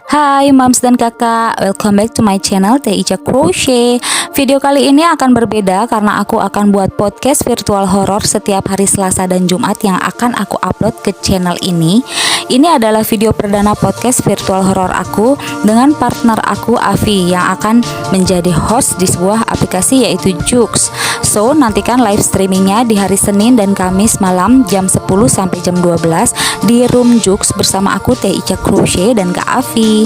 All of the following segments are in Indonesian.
Hai Mams dan kakak, welcome back to my channel Teh Ica Crochet. Video kali ini akan berbeda karena aku akan buat podcast virtual horor setiap hari Selasa dan Jumat yang akan aku upload ke channel ini. Ini adalah video perdana podcast virtual horor aku dengan partner aku Avi yang akan menjadi host di sebuah aplikasi yaitu Joox. So nantikan live streamingnya di hari Senin dan Kamis malam jam 10 sampai jam 12 di room Joox bersama aku Teh Ica Crochet dan Kak Avi.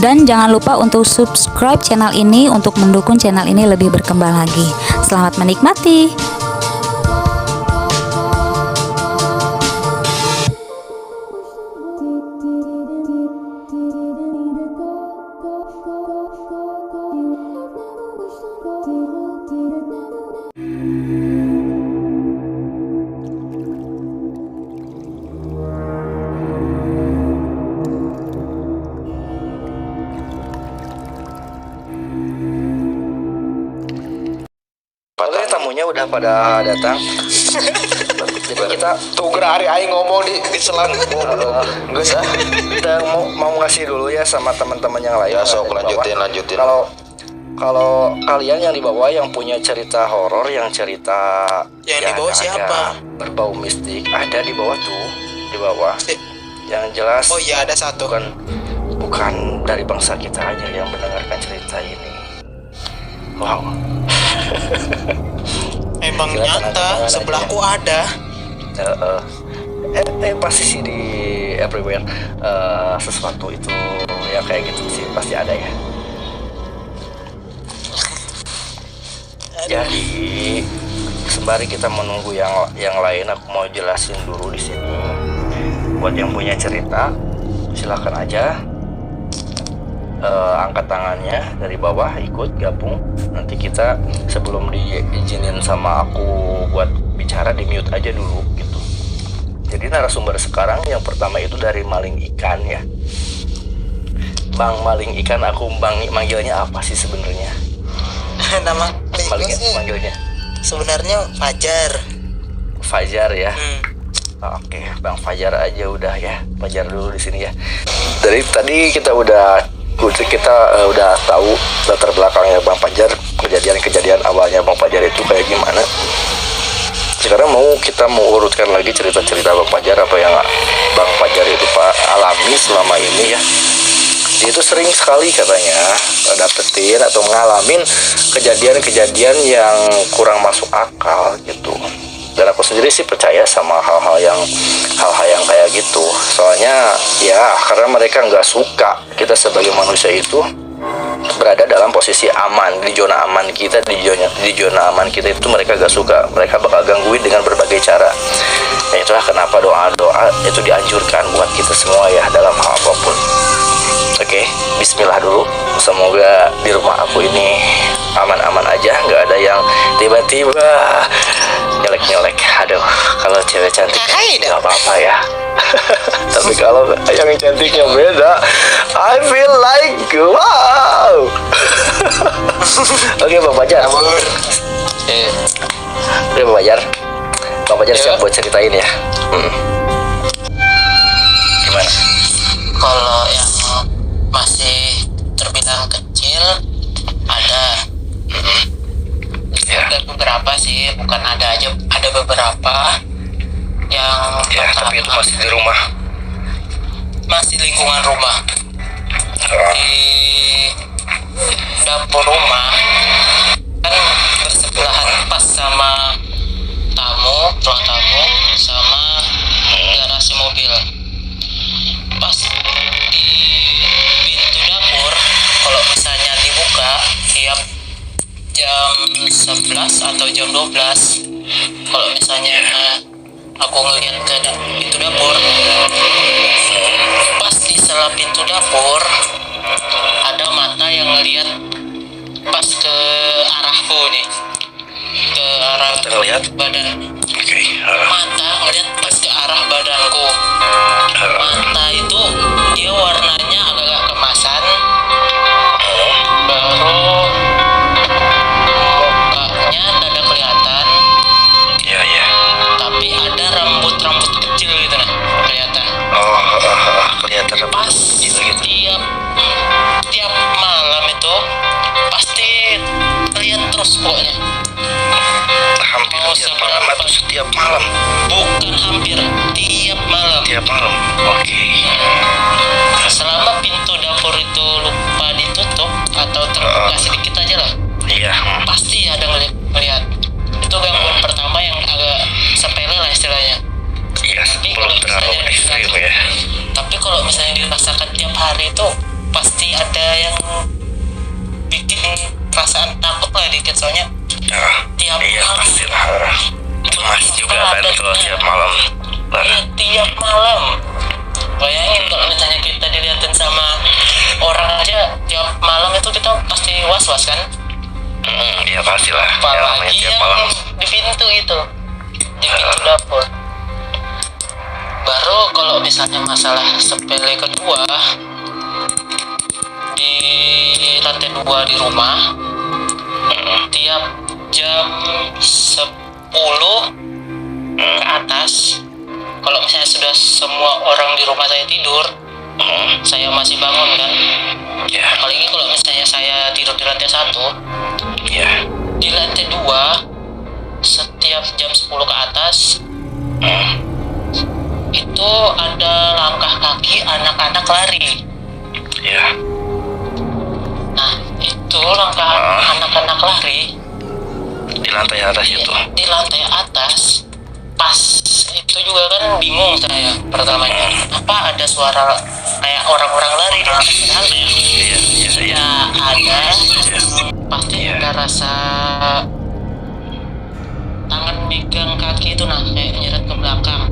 Dan jangan lupa untuk subscribe channel ini untuk mendukung channel ini lebih berkembang lagi. Selamat menikmati. Oke, tamunya udah pada datang. Jadi kita tuh gerak hari aing ngomong di selang enggak sih. Kita mau ngasih dulu ya sama teman-teman yang lain. Ya, sok lanjutin. Kalau kalian yang di bawah yang punya cerita horor, yang cerita yang di bawah siapa? Berbau mistik, ada di bawah tuh, di bawah. Yang jelas. Oh iya, ada satu. Bukan dari bangsa kita aja yang mendengarkan cerita ini. Wow. Emang Gila, nyata sebelahku ada. Pasti sih di everywhere sesuatu itu ya kayak gitu sih pasti ada ya. Jadi sembari kita menunggu yang lain, aku mau jelasin dulu di sini. Buat yang punya cerita, silakan aja angkat tangannya dari bawah, ikut gabung. Nanti kita sebelum diizinin sama aku buat bicara, di mute aja dulu gitu. Jadi narasumber sekarang yang pertama itu dari Maling Ikan ya. Bang Maling Ikan, aku manggilnya apa sih sebenarnya? Nama manggilnya sebenarnya Fajar. Fajar ya. Oke, Bang Fajar aja udah ya. Fajar dulu di sini ya. Dari tadi kita udah tahu latar belakangnya Bang Fajar, kejadian awalnya Bang Fajar itu kayak gimana. Sekarang kita mau urutkan lagi cerita-cerita Bang Fajar, apa yang Bang Fajar itu alami selama ini ya. Dia itu sering sekali katanya dapetin atau ngalamin kejadian-kejadian yang kurang masuk akal gitu. Dan aku sendiri sih percaya sama hal-hal yang kayak gitu. Soalnya ya karena mereka nggak suka kita sebagai manusia itu berada dalam posisi aman, di zona aman kita, di zona aman kita itu mereka gak suka. Mereka bakal gangguin dengan berbagai cara. Dan itulah kenapa doa-doa itu dianjurkan buat kita semua ya dalam hal apapun. Oke, bismillah dulu. Semoga di rumah aku ini aman-aman aja, nggak ada yang tiba-tiba nyelek-nyelek. Aduh, kalau cewek cantik nggak apa-apa ya. Tapi kalau yang cantiknya beda, I feel like wow. Oke, Bang Fajar. Oke, Bang Fajar. Bang Fajar siap buat ceritain ya. Gimana? Kalau yang masih terbilang kecil ada. Ada beberapa sih, bukan ada aja, ada beberapa yang Ya, tapi itu masih di rumah. masih lingkungan rumah. Di dapur rumah kan bersebelahan pas sama ruang tamu sama garasi mobil. Pas di pintu dapur, kalau misalnya dibuka tiap jam 11 atau jam 12, kalau misalnya aku ngeliat ke pintu dapur, pas di sela pintu dapur ada mata yang ngeliat pas ke arahku nih, ke arah badan. Mata ngeliat pas ke arah badanku. Mata itu dia warnanya agak kemasan, baru mukanya ada kelihatan. Iya. Tapi ada rambut kecil gitu nah kelihatan. Kelihatan Pas tiap Tiap malam atau setiap malam? Bukan hampir, tiap malam. Tiap malam. Oke. Selama pintu dapur itu lupa ditutup atau terbuka sedikit aja lah, Iya. pasti ada ngelihat. Itu gangguan pertama yang agak sepele lah istilahnya. Iya, Tapi belum kalau terlalu misalnya ekstrim ya. Tapi kalau misalnya dirasakan tiap hari itu pasti ada yang bikin perasaan takut lah dikit, soalnya tiap Iya malam. pastilah. Cemas juga kan Ada. kalau tiap malam. Iya, tiap malam. Bayangin kalau misalnya kita dilihatin sama orang aja tiap malam itu kita pasti was-was kan? Iya pastilah. Ya, namanya Apalagi tiap yang malam. di pintu itu, di pintu dapur. Baru kalau misalnya masalah sepele kedua, di lantai 2 di rumah, tiap jam 10 ke atas, kalau misalnya sudah semua orang di rumah saya tidur, saya masih bangun kan. Ya. Apalagi kalau misalnya saya tidur di lantai 1, Ya. di lantai 2 setiap jam 10 ke atas itu ada langkah kaki anak-anak lari. Ya. Nah, itu langkah anak-anak lari Di lantai atas itu. di lantai atas. Pas itu juga kan bingung saya pertamanya, apa ada suara kayak orang-orang lari di atas, padahal Iya. ya ada. Pasti Iya. ada rasa tangan megang kaki itu, nah kayak nyeret ke belakang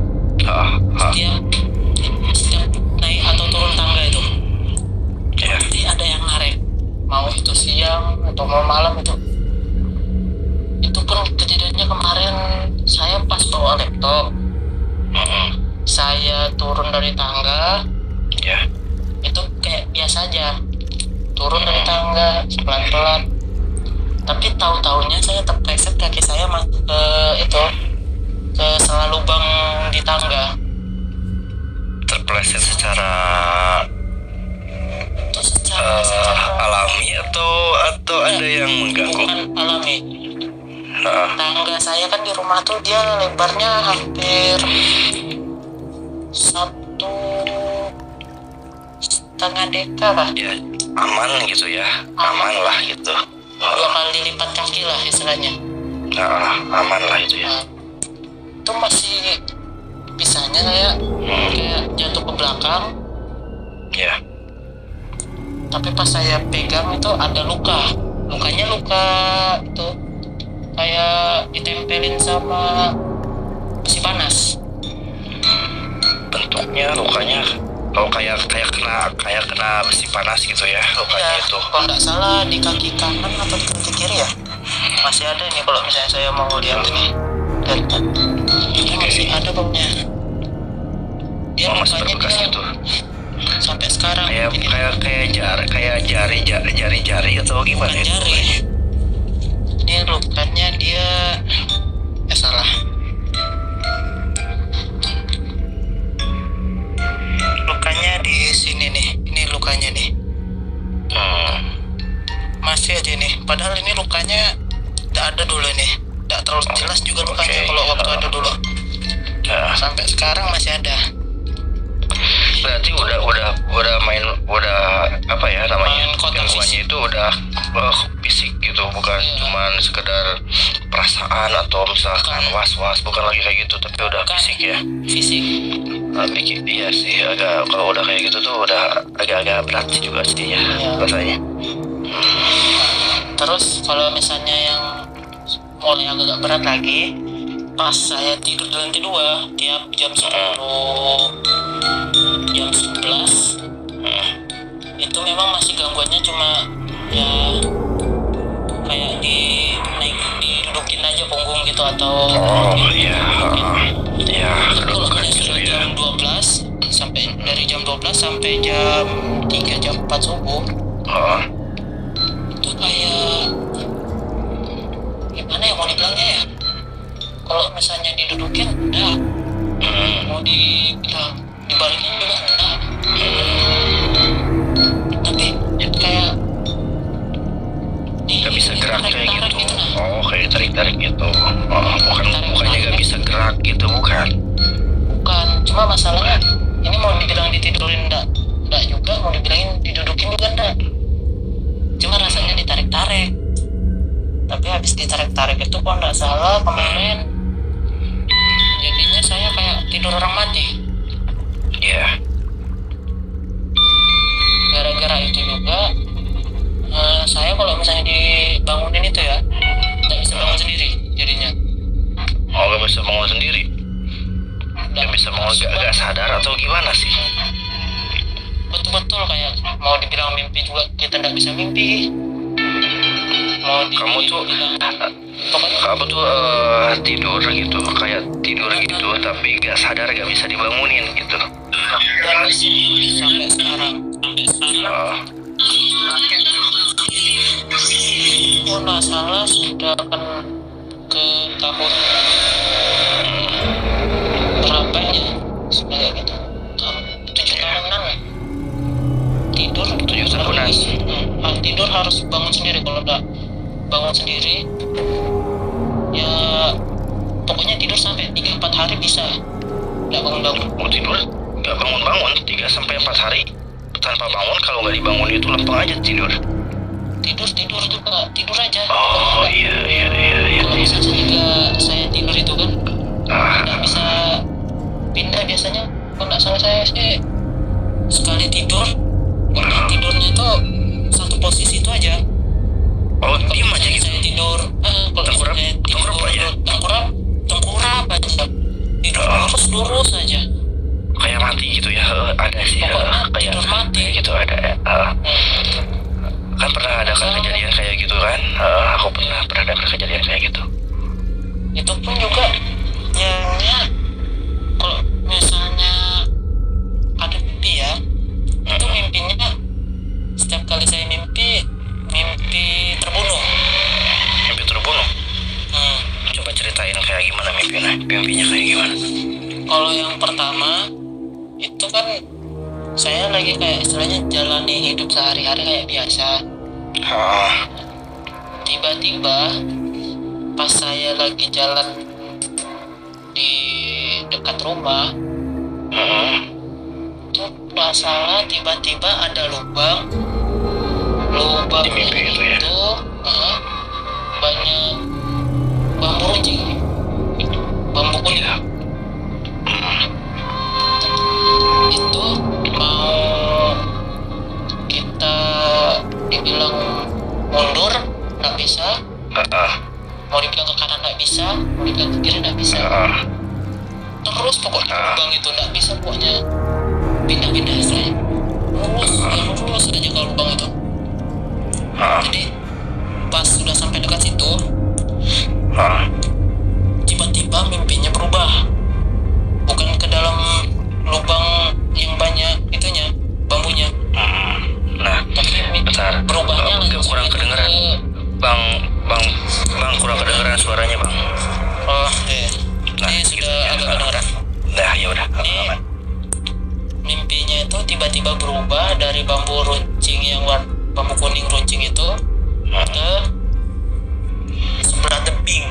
setiap naik atau turun tangga itu. Ya. Pasti ada yang narik, mau itu siang atau mau malam itu pun kejadiannya kemarin. Saya pas bawa laptop, saya turun dari tangga, Ya. itu kayak biasa aja, turun dari tangga pelan-pelan, tapi tahu-taunya saya terpleset, kaki saya masuk ke itu, ke salah lubang di tangga. Terpleset secara Itu secara alami atau ada yang mengganggu? bukan alami. Tangga saya kan di rumah tuh dia lebarnya hampir 1,5 deka lah, Ya, aman gitu ya. Aman lah gitu. 2 kali lipat kaki lah istilahnya. Aman lah itu ya. Nah, itu masih bisanya saya kayak jatuh ke belakang, Ya. tapi pas saya pegang itu ada lukanya luka itu kayak ditempelin sama besi panas. Bentuknya lukanya kalau kayak kena besi panas gitu ya lukanya Ya, itu. kalau nggak salah di kaki kanan atau di kaki kiri ya, masih ada nih kalau misalnya saya mau lihat ini. Dan ini masih ada pokoknya. Dia Masih lukanya berbekas dia gitu. sampai sekarang Kayak ini jari atau gimana bukan itu? jari. Ini lukanya dia salah. Lukanya di sini nih. Ini lukanya nih. Masih aja nih. Padahal ini lukanya tidak ada dulu nih. Tidak terlalu jelas juga lukanya Oke. kalau waktu ada dulu. Ya. Sampai sekarang masih ada. Berarti udah apa ya namanya, Main kontak gangguannya itu udah fisik gitu, bukan Iya. cuman sekedar perasaan atau misalkan was-was, bukan lagi kayak gitu, tapi udah Bukan. fisik ya. Fisik. Iya sih, agak kalau udah kayak gitu tuh udah agak-agak berat sih juga sih ya Iya. rasanya. Terus kalau misalnya yang mulai agak berat lagi, pas saya tidur di lantai 2 tiap jam 10 jam 11 itu memang masih gangguannya cuma ya kayak didudukin aja punggung gitu atau Iya. Iya, kalau kedudukan misalnya gitu sudah ya. jam 12 dari jam 12 sampai jam 3 jam 4 subuh itu kayak gimana ya mau dibilangnya ya, kalau misalnya didudukin enggak, mau dibalikin juga enggak, tapi kayak Nggak bisa gerak kayak ditarik-tarik gitu. nah. Kayak tarik-tarik gitu. Bukan Cuma masalahnya ini mau dibilang ditidurin enggak juga, mau dibilangin didudukin juga enggak. Cuma rasanya ditarik-tarik. Tapi habis ditarik-tarik itu kok enggak salah kemarin, jadinya saya kayak tidur orang mati. Iya. Gara-gara itu juga saya kalau misalnya dibangunin itu ya nggak bisa bangun sendiri jadinya. Oh, gak bisa bangun sendiri? Gak bisa bangun, gak sadar atau gimana sih? Betul-betul kayak mau dibilang mimpi juga kita nggak bisa mimpi. Kamu tuh tidur gitu, kayak tidur gitu tapi gak sadar, gak bisa dibangunin gitu. Dan sampai sekarang oh nggak salah sudah akan ke tahun berapa ya, sudah kayak gitu 7 tahunan tidur 7 tahunan. Tidur harus bangun sendiri. Kalau udah bangun sendiri ya pokoknya tidur sampai 3-4 hari bisa nggak bangun-bangun. Mau tidur gak bangun-bangun 3-4 hari tanpa bangun. Kalau gak dibangun itu lempeng aja tidur juga, tidur aja. Oh iya. Kalau misalnya saya tidur itu kan nggak bisa pindah biasanya. Kalau nggak salah saya sih sekali tidur tidurnya itu satu posisi itu aja. Oh, diem aja gitu. Saya tidur Tengkurap aja. Tengkurap aja. Tidur lurus aja. Kayak mati gitu ya. Ada sih Pokoknya kayak tidur mati. kayak gitu ada. Kan pernah ada kan kejadian kayak gitu kan. Aku pernah ada kejadian kayak gitu. Itu pun juga ya kalau misalnya ada mimpi ya, itu mimpinya setiap kali saya mimpi terbunuh. Mimpi terbunuh? Coba ceritain kayak gimana mimpinya kayak gimana? Kalau yang pertama itu kan saya lagi kayak istilahnya jalani hidup sehari-hari kayak biasa. Tiba-tiba pas saya lagi jalan di dekat rumah itu nggak salah tiba-tiba ada lubang Di mimpi itu ya? banyak bambu runcing, bambu kuning. Itu mau kita dibilang mundur nggak bisa, mau dibilang ke kanan nggak bisa, mau dibilang ke kiri nggak bisa. Terus pokoknya lubang itu nggak bisa, pokoknya pindah-pindah saya lurus aja ke lubang itu. Jadi pas sudah sampai dekat situ tiba-tiba mimpinya berubah, bukan ke dalam lubang yang banyak itunya bambunya. Tapi Bentar, berubahnya langsung kurang kedengeran. Bang, kurang kedengeran suaranya bang. Ini sudah agak kedengeran. Nah ya udah. Mimpinya itu tiba-tiba berubah dari bambu runcing yang bambu kuning runcing itu ke sebelah tebing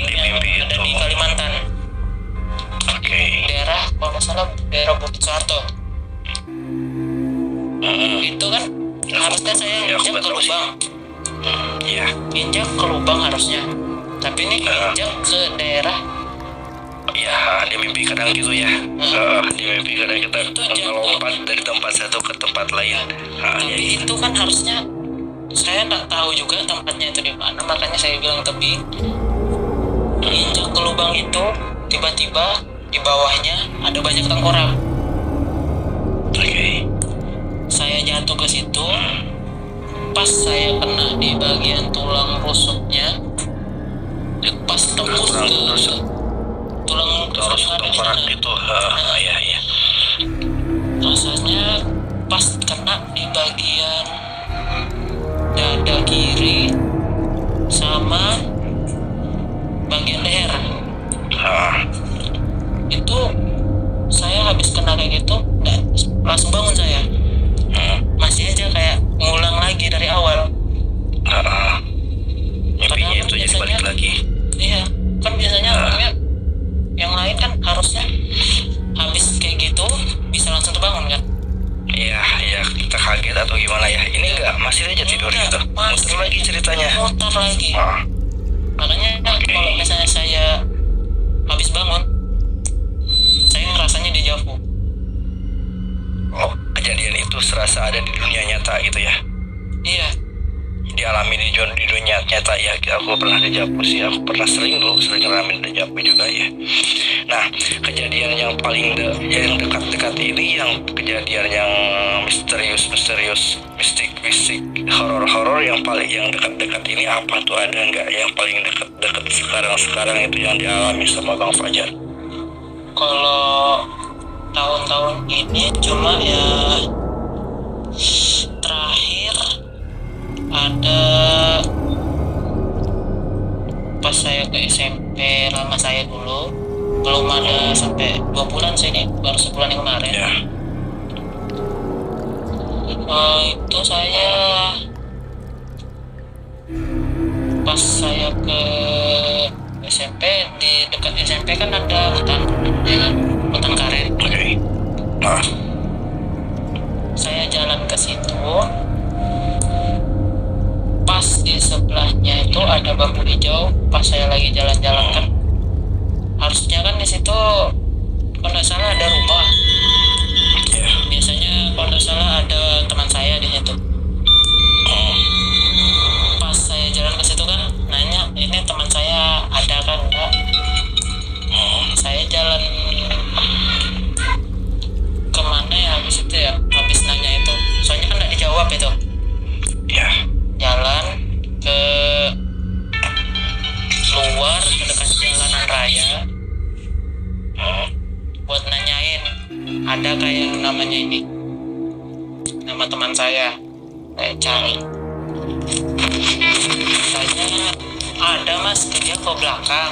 yang ada di Kalimantan. Daerah kalau nggak salah daerah Bukit Soeharto. Itu kan harusnya saya injak ke lubang. Injak ke lubang harusnya. Tapi ini injak ke daerah. Ya, di mimpi kadang gitu ya. Di mimpi kadang kita lompat dari tempat satu ke tempat lain. Tapi itu kan harusnya saya nggak tahu juga tempatnya itu di mana, makanya saya bilang tebing. Injak ke lubang itu, tiba-tiba di bawahnya ada banyak tengkorak. Saya jatuh ke situ. Pas saya kena di bagian tulang rusuknya, pas tembus ke tulang rusuk tengkorak itu. Iya. Rasanya pas kena di bagian dada kiri sama bagian leher. Itu saya habis kena kayak gitu langsung bangun saya. Masih aja kayak ngulang lagi dari awal. Mimpinya itu jadi balik lagi. Iya, kan biasanya orangnya yang lain kan harusnya atau gimana ya? Ini enggak, masih aja tidur gitu. Muter lagi ceritanya. Muter lagi. Makanya kalau misalnya saya habis bangun, saya ngerasanya dejavu. Oh, kejadian itu serasa ada di dunia nyata gitu ya? Iya. Dialami di dunia nyata ya. Aku pernah dejavu sih, aku pernah sering ngalamin dejavu juga ya. Nah, kejadian yang paling yang dekat-dekat ini, yang kejadian yang misterius, mistik, horor yang dekat-dekat ini apa tuh, ada nggak yang paling dekat sekarang itu yang dialami sama Bang Fajar? Kalau tahun-tahun ini cuma ya terakhir ada pas saya ke SMP lama saya dulu, belum ada sampai 2 bulan sih, ini baru sebulan yang kemarin Ya. Itu saya pas saya ke SMP, di dekat SMP kan ada hutan, ya kan, hutan karet. Oke. Nah, Saya jalan ke situ, pas di sebelahnya itu ada bambu hijau. Pas saya lagi jalan-jalan kan, harusnya kan di situ kalau nggak salah ada rumah. ya. Biasanya kalau nggak salah ada teman saya di situ. Pas saya jalan ke situ kan, nanya ini teman saya ada kan enggak. Saya jalan kemana ya habis itu ya, habis nanya itu, soalnya kan nggak dijawab itu. Ya. Jalan ke luar ke dekat jalanan raya, buat nanyain ada kayak namanya ini, nama teman saya cari. Tanya ada mas, dia ke belakang,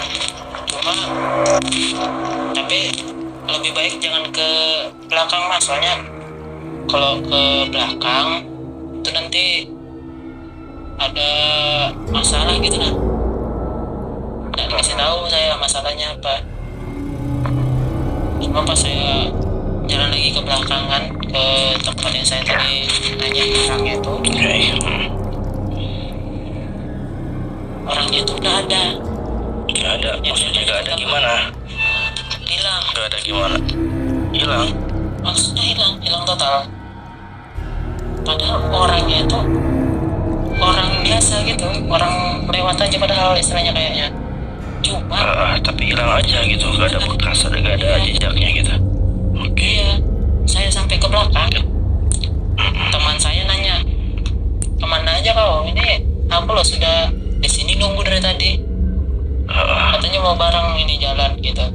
cuma tapi lebih baik jangan ke belakang mas, soalnya kalau ke belakang itu nanti ada masalah gitu kan. Nggak dikasih tahu saya masalahnya apa. Cuma pas saya jalan lagi ke belakang kan, ke tempat yang saya tadi nanya orangnya itu, orangnya itu nggak ada. Nggak ada, maksudnya nggak ada gimana? Hilang. Nggak ada gimana? Hilang? Maksudnya hilang total. Padahal orangnya itu orang biasa gitu, orang lewat aja padahal istilahnya kayaknya. Cuma Tapi hilang aja gitu, nggak ada bekas, nggak ada jejaknya gitu. iya, saya sampai ke belakang, teman saya nanya, kemana aja kau? Ini aku loh sudah di sini nunggu dari tadi. Katanya mau bareng ini jalan gitu.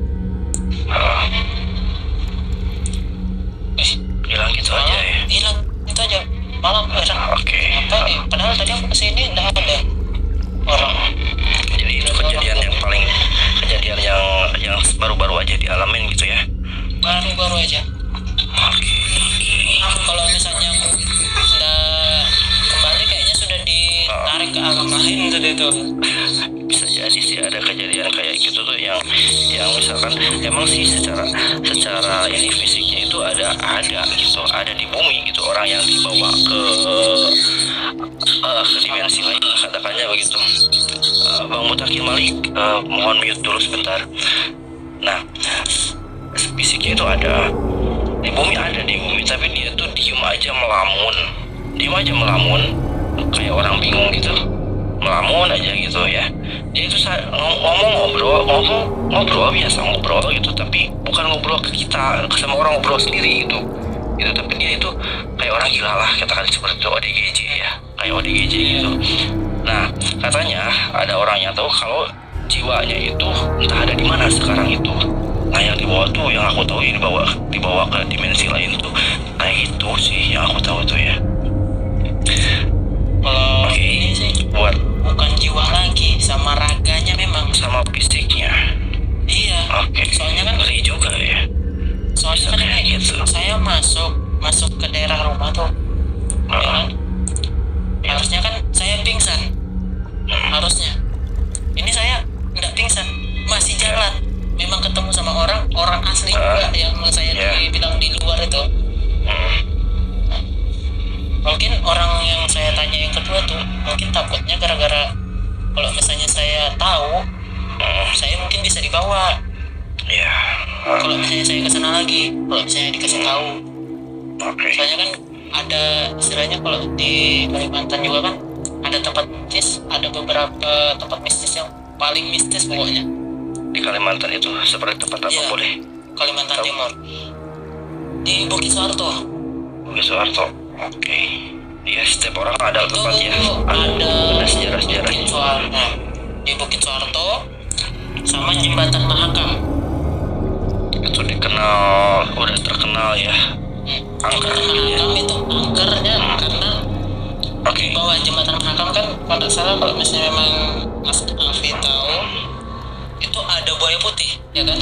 Hilang gitu aja ya? Hilang itu aja, malam heran. Oke. Apa nih? Padahal tadi aku kesini nggak ada orang. Jadi itu kejadian yang baru-baru aja dialamin gitu ya? Baru-baru aja. Oke. Kalau misalnya aku sudah kembali kayaknya sudah ditarik ke alam lain itu. Bisa jadi sih ada kejadian kayak gitu tuh yang misalkan emang sih secara ini fisiknya itu ada gitu, ada di bumi gitu, orang yang dibawa ke dimensi lain, katakannya begitu. Bang Mutakin Malik, mohon mute dulu sebentar. Nah, fisiknya itu ada di bumi, tapi dia tuh diem aja melamun kayak orang bingung gitu, melamun aja gitu ya. Dia itu ngobrol biasa ngobrol gitu, tapi bukan ngobrol ke kita, sama orang ngobrol sendiri gitu, tapi dia itu kayak orang gila lah, katakan seperti itu, ODGJ ya, kayak ODGJ gitu. Nah, katanya ada orang yang tahu kalau jiwanya itu entah ada di mana sekarang itu. Nah, yang dibawa tuh, yang aku tahu ini dibawa ke dimensi lain tuh. Nah, itu sih yang aku tahu tuh ya. Kalau ini sih buat bukan jiwa lagi, sama raganya memang, sama fisiknya. iya. Soalnya kan ngeri juga ya. soalnya kan kayak gitu. Saya masuk ke daerah rumah tuh, ya kan? Harusnya kan saya pingsan, harusnya. Ini saya nggak pingsan, masih jalan. Memang ketemu sama orang asli juga yang saya dibilang di luar itu. Mungkin caranya yang kedua tuh mungkin takutnya gara-gara kalau misalnya saya tahu, saya mungkin bisa dibawa. Iya. Kalau misalnya saya kesana lagi, kalau misalnya dikasih tahu. Oke. Soalnya kan ada istilahnya kalau di Kalimantan juga kan ada tempat mistis, ada beberapa tempat mistis yang paling mistis pokoknya. Di Kalimantan itu seperti tempat apa Iya, boleh? Kalimantan Tahu. Timur. Di Bukit Soeharto. Bukit Soeharto. Oke. Iya, setiap orang ada Itu tempatnya. ada sejarah-sejarah. Bukit Soeharto. Di Bukit Soeharto sama Jembatan Mahakam. Itu dikenal, udah terkenal ya. Angker Jembatan gitu ya. Mahakam itu angkernya karena Oke. di bawah Jembatan Mahakam kan kalau tidak salah, kalau misalnya memang Mas Alfi tahu, itu ada buaya putih, ya kan?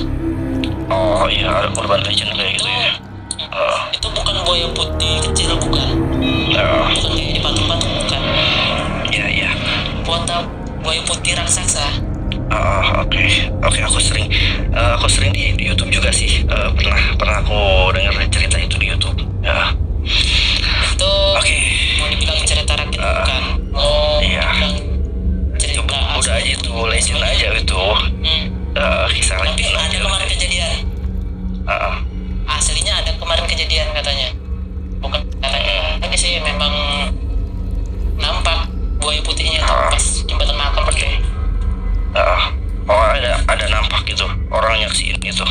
Oh iya, ada urban legend kayak gitu ya. Itu bukan buaya putih kecil, bukan. Bukan kayak di patung-patung, bukan. Iya iya. Buaya putih raksasa. Oke, aku sering di YouTube juga sih. Pernah aku dengar cerita itu di YouTube. Ya. Itu Oke. mau dibilang cerita rakyat bukan. Mau Iya. dibilang cerita Udah aja itu legend aja itu. Kisah Tapi legend ada aja. kemarin kejadian. Aslinya ada kemarin kejadian katanya. Bukan katanya lagi sih, memang nampak buaya putihnya tuh pas Jembatan Mahakam pergi. Ada nampak gitu orang nyaksiin itu.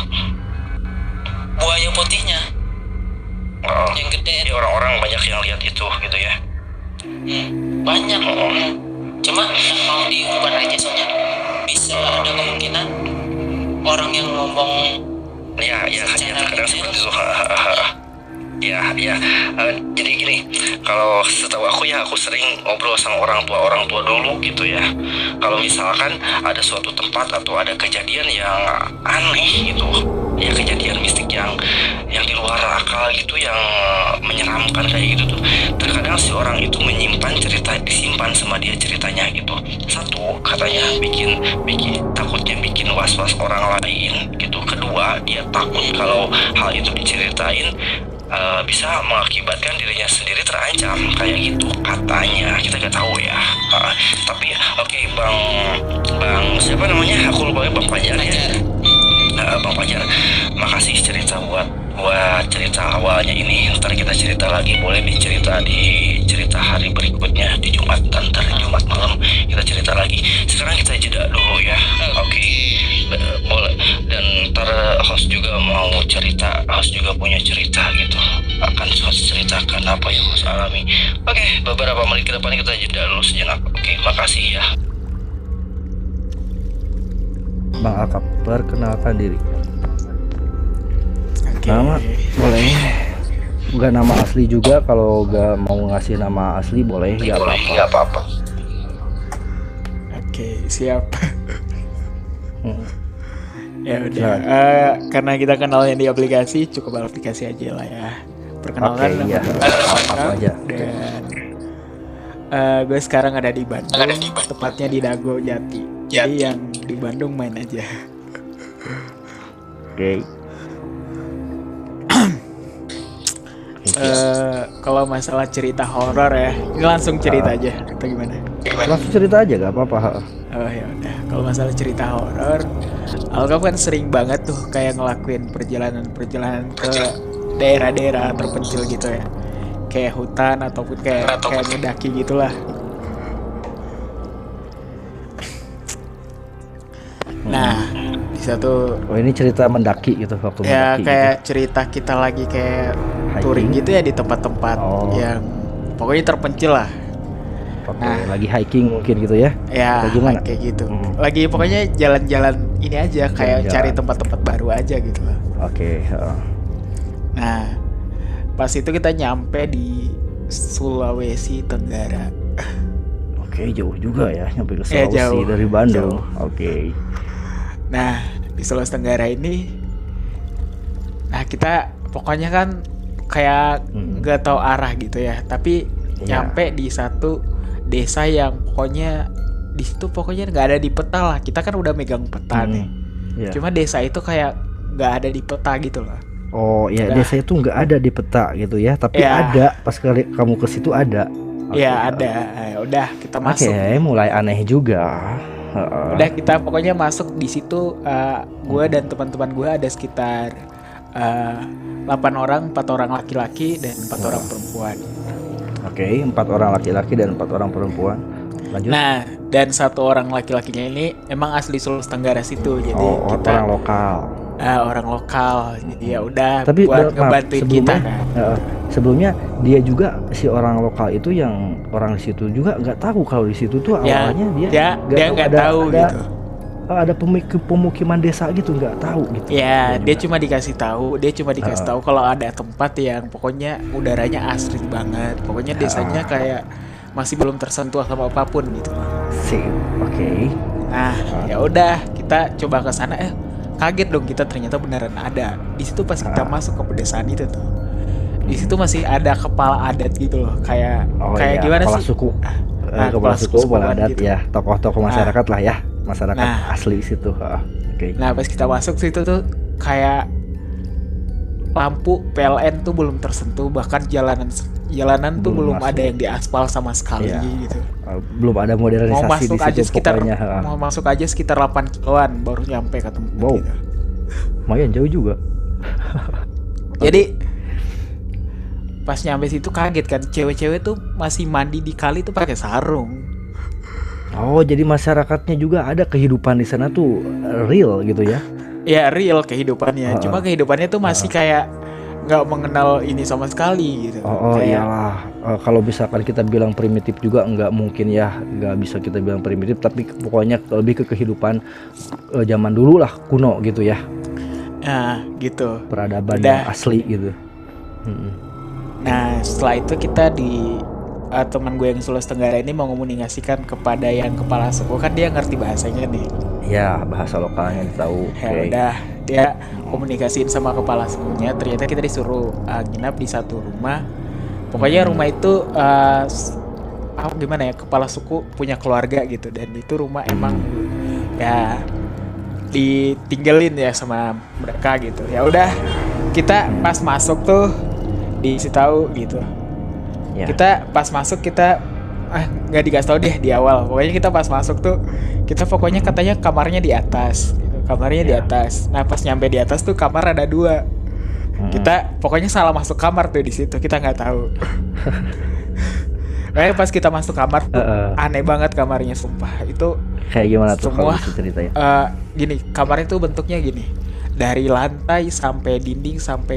Buaya putihnya yang gede. Jadi orang-orang banyak yang lihat itu gitu ya. Banyak. Cuma nggak mau diumbar aja soalnya bisa ada kemungkinan orang yang ngomong. Ya kadang seperti itu. Ya. Jadi gini, kalau setahu aku ya, aku sering ngobrol sama orang tua dulu gitu ya. Kalau misalkan ada suatu tempat atau ada kejadian yang aneh gitu, ya kejadian mistik yang di luar akal gitu, yang menyeramkan kayak gitu tuh, terkadang si orang itu disimpan sama dia ceritanya gitu. Satu, katanya bikin takutnya bikin was-was orang lain gitu. Kedua, dia takut kalau hal itu diceritain bisa mengakibatkan dirinya sendiri terancam kayak gitu katanya. Kita nggak tahu ya. Tapi oke, bang siapa namanya, aku lupa ya, Bang Fajar ya. Bang Fajar, makasih cerita buat cerita awalnya ini. Ntar kita cerita lagi, boleh dicerita di cerita hari berikutnya di Jumat, ntar Jumat malam kita cerita lagi. Sekarang kita jeda dulu ya. Oke. Boleh. Dan ntar host juga mau cerita, host juga punya cerita gitu, akan host ceritakan apa yang host alami. Oke, beberapa menit ke depan kita jeda dulu sejenak. Oke, makasih ya. Bang Alkap, perkenalkan diri. Oke. Nama boleh, nggak nama asli juga. Kalau nggak mau ngasih nama asli boleh, nggak apa-apa. Oke, siap. Ya udah. Silakan. Karena kita kenalnya di aplikasi, cukup aplikasi aja lah ya. Perkenalkan, Oke, iya. Apa aja. Dan gue sekarang ada di Bandung, tepatnya di Dago Jati. Jadi yang di Bandung main aja. Oke. Kalau masalah cerita horor ya, ini langsung cerita aja atau gimana? Langsung cerita aja, nggak apa-apa. Oh ya udah. Kalau masalah cerita horor, Alkap kan sering banget tuh kayak ngelakuin perjalanan ke daerah-daerah terpencil gitu ya, kayak hutan ataupun kayak ngedaki gitulah. Nah, di satu Oh, ini cerita mendaki gitu, waktu ya mendaki kayak gitu. cerita kita lagi kayak Hiking? touring gitu ya di tempat-tempat yang pokoknya terpencil lah. Oke, lagi hiking mungkin gitu ya. Ya Atau gimana? kayak gitu. Lagi pokoknya jalan-jalan ini aja, kayak Jalan-jalan. cari tempat-tempat baru aja gitu lah. Oke. Nah, pas itu kita nyampe di Sulawesi Tenggara. Oke, jauh juga ya, nyampe ke Iya, Sulawesi jauh. dari Bandung. Jauh. Oke. Nah, di Sulawesi Tenggara ini, nah kita pokoknya kan kayak nggak tahu arah gitu ya, tapi nyampe di satu desa yang pokoknya di situ pokoknya nggak ada di peta lah. Kita kan udah megang peta nih, Iya. cuma desa itu kayak nggak ada di peta gitu loh. Oh iya, Udah. desa itu nggak ada di peta gitu ya, tapi Ya. ada pas kali kamu ke situ ada. Ya ada. Udah kita masuk. Oke, mulai aneh juga. Udah kita pokoknya masuk di situ. Gue dan teman-teman gue ada sekitar 8 orang, 4 orang laki-laki dan 4 orang perempuan. Oke, 4 orang laki-laki dan 4 orang perempuan. Lanjut. Nah, dan 1 orang laki-lakinya ini emang asli Sulawesi Tenggara situ, jadi kita orang lokal. orang lokal. Jadi ya udah Tapi buat maaf, ngebantuin kita kan. Sebelumnya dia juga si orang lokal itu yang orang di situ juga nggak tahu kalau di situ tuh Ya, awalnya dia nggak tahu gitu. Ada pemukiman desa gitu, nggak tahu gitu. Ya, dia cuma dikasih tahu kalau ada tempat yang pokoknya udaranya asri banget. Pokoknya desanya kayak masih belum tersentuh sama apapun gitu. Sip, oke. Nah, ya udah kita coba ke sana. Kaget dong kita, ternyata beneran ada. Di situ pas kita masuk ke pedesaan itu tuh. Di situ masih ada kepala adat gitu loh, kayak gimana kepala sih? suku. Kepala suku, kepala adat gitu. Ya, tokoh-tokoh masyarakat lah ya. Masyarakat asli situ. Oke. Nah, pas kita masuk situ tuh kayak lampu PLN tuh belum tersentuh, bahkan jalanan tuh belum ada yang diaspal sama sekali gitu. Belum ada modernisasi Mau masuk di situ aja sekitar pokoknya. mau masuk aja sekitar 8 kiloan baru nyampe ke tempat gitu. Lumayan jauh juga. Jadi pas nyampe situ kaget kan, cewek-cewek tuh masih mandi di kali tuh pakai sarung. Oh, jadi masyarakatnya juga ada kehidupan di sana tuh real gitu ya? Ya real kehidupannya, cuma kehidupannya tuh masih kayak nggak mengenal ini sama sekali gitu. Iyalah, kalau misalkan kita bilang primitif juga nggak mungkin ya, nggak bisa kita bilang primitif, tapi pokoknya lebih ke kehidupan zaman dulu lah, kuno gitu ya. Nah gitu. Peradaban yang asli gitu. Nah setelah itu kita teman gue yang Sulawesi Tenggara ini mau komunikasikan kepada yang kepala suku, kan dia ngerti bahasanya nih. Ya, bahasa lokalnya tahu. Ya udah, dia komunikasiin sama kepala sukunya. Ternyata kita disuruh nginap di satu rumah. Pokoknya rumah itu gimana ya, kepala suku punya keluarga gitu, dan itu rumah emang ya ditinggalin ya sama mereka gitu. Ya udah, kita pas masuk tuh dikasih tahu gitu. Ya. Kita pas masuk nggak dikasih tahu deh di awal. Pokoknya kita pas masuk tuh kita pokoknya katanya kamarnya di atas gitu. Kamarnya di atas. Nah, pas nyampe di atas tuh kamar ada 2. Kita pokoknya salah masuk kamar tuh di situ, kita nggak tahu. Kayak pas kita masuk kamar tuh aneh banget kamarnya, sumpah. Itu kayak gimana tuh semua, kalau bisa ceritanya? Gini, kamarnya tuh bentuknya gini. Dari lantai sampai dinding sampai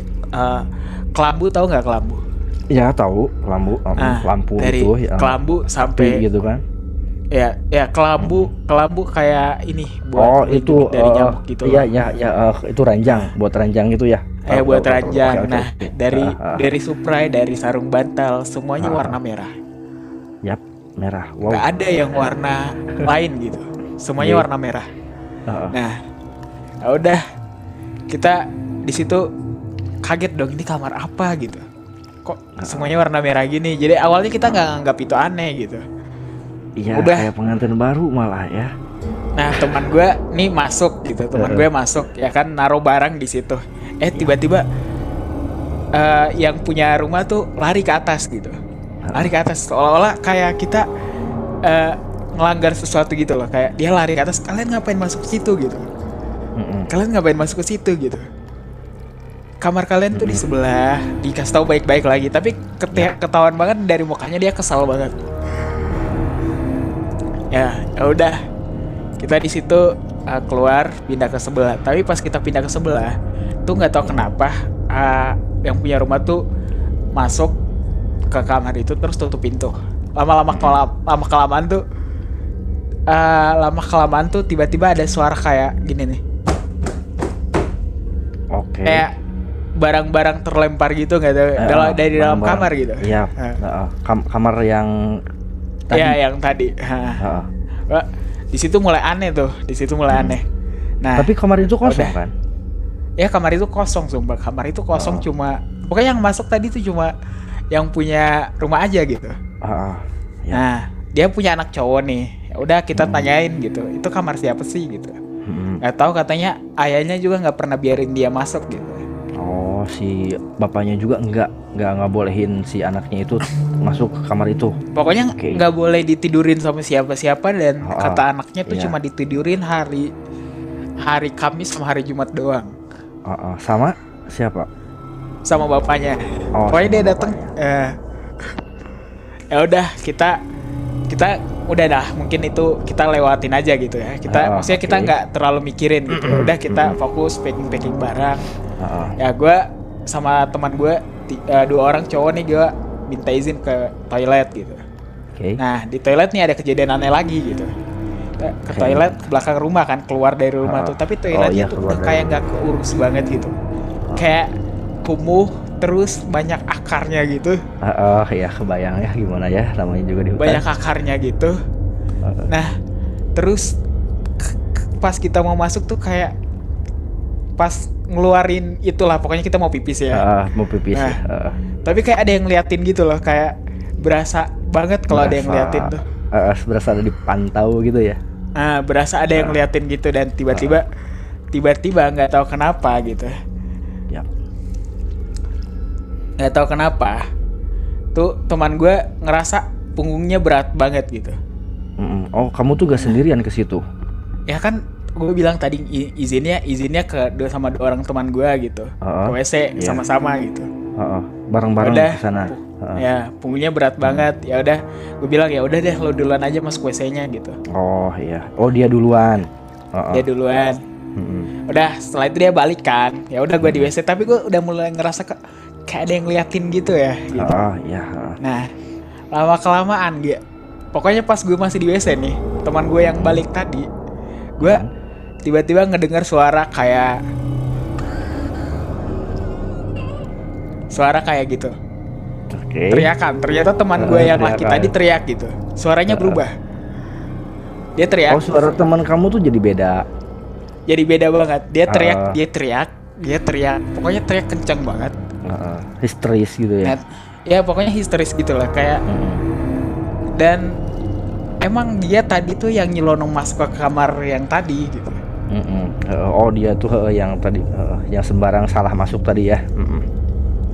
kelambu, tahu nggak kelambu? Ya tahu, lampu dari itu ya. Kelambu sampai gitu kan. Ya kelambu kayak ini buat itu dari nyamuk gitu. Iya itu ranjang, buat ranjang itu ya. Buat ranjang. Oke. Nah, dari supray, dari sarung bantal, semuanya warna merah. Yap, merah. Wow. Gak ada yang warna lain gitu. Semuanya warna merah. Nah, ya udah, kita di situ kaget dong, ini kamar apa gitu. Kok semuanya warna merah gini? Jadi awalnya kita nggak nganggap itu aneh gitu. Iya, udah kayak pengantin baru malah ya. Nah, teman gue nih masuk gitu, gue masuk ya kan, naruh barang di situ. Tiba-tiba yang punya rumah tuh lari ke atas gitu. Lari ke atas seolah-olah kayak kita ngelanggar sesuatu gitu loh. Kayak dia lari ke atas, kalian ngapain masuk ke situ gitu. Kalian ngapain masuk ke situ gitu. Kamar kalian tuh di sebelah, dikasih tahu baik-baik lagi, tapi ketahuan banget dari mukanya dia kesal banget. Ya udah, kita di situ keluar pindah ke sebelah. Tapi pas kita pindah ke sebelah tuh nggak tahu kenapa yang punya rumah tuh masuk ke kamar itu terus tutup pintu. Lama kelamaan tuh tiba-tiba ada suara kayak gini nih. Oke. Kayak barang-barang terlempar gitu, nggak tahu dari dalam kamar gitu. Iya. Kamar yang tadi. Iya, yang tadi. Di situ mulai aneh tuh. Aneh. Nah, tapi kamar itu kosong kan? Ya, kamar itu kosong, sumpah. Kamar itu kosong, cuma pokoknya yang masuk tadi tuh cuma yang punya rumah aja gitu. Ya. Nah, dia punya anak cowok nih. Ya udah, kita tanyain gitu. Itu kamar siapa sih gitu. Nggak tahu, katanya ayahnya juga nggak pernah biarin dia masuk gitu. Oh, si bapaknya juga nggak bolehin si anaknya itu masuk ke kamar itu. Pokoknya Oke. nggak boleh ditidurin sama siapa-siapa dan Oh, kata anaknya tuh iya. cuma ditidurin hari Kamis sama hari Jumat doang Sama siapa? sama bapaknya. Oh, Pokoknya sama dia datang ya udah kita udah dah, mungkin itu kita lewatin aja gitu ya. Maksudnya kita oke. nggak terlalu mikirin gitu. Udah kita fokus packing barang. Heeh. Ya gue sama teman gue 2 orang cowok nih, gue minta izin ke toilet gitu. Oke. Nah di toilet nih ada kejadian aneh lagi gitu. Kita ke Oke. toilet ke belakang rumah kan, keluar dari rumah tuh. Tapi toiletnya iya, tuh keluar udah dari kayak nggak keurus banget gitu. Kayak kumuh terus banyak akarnya gitu. Ya kebayang ya gimana ya, namanya juga di hutan. Banyak akarnya gitu. Nah terus pas kita mau masuk tuh kayak pas ngeluarin itulah, pokoknya kita mau pipis ya. Mau pipis Nah, ya. tapi kayak ada yang ngeliatin gitu loh, kayak berasa banget kalau ada yang ngeliatin tuh. Berasa ada dipantau gitu ya. Nah, berasa ada yang ngeliatin gitu dan tiba-tiba nggak tahu kenapa gitu. Ya. Nggak tahu kenapa. Tuh teman gue ngerasa punggungnya berat banget gitu. Oh, kamu tuh gak sendirian ke situ? Ya kan gue bilang tadi izinnya ke sama 2 orang teman gue gitu. Ke WC iya. sama-sama gitu. Bareng-bareng Udah, ke sana. Ya, punggungnya berat banget. Ya udah, gue bilang ya udah deh lo duluan aja masuk WC-nya gitu. Oh iya. Oh, dia duluan. Dia duluan. Udah, setelah itu dia balik kan. Ya udah gue di WC, tapi gue udah mulai ngerasa kayak ada yang ngeliatin gitu ya gitu. Iya. Nah, lama kelamaan dia. Pokoknya pas gue masih di WC nih, teman gue yang balik tadi, gue tiba-tiba ngedengar suara kayak gitu. Oke. Teriakan. Ternyata teman gue yang laki teriakan. tadi teriak gitu. Suaranya berubah. Dia teriak. Oh, suara teman kamu tuh jadi beda. Jadi beda banget. Dia teriak. Pokoknya teriak kencang banget. Histeris gitu ya. Ya pokoknya histeris gitu lah kayak. Dan emang dia tadi tuh yang nyelonong masuk ke kamar yang tadi gitu. Oh, dia tuh yang tadi yang sembarang salah masuk tadi ya.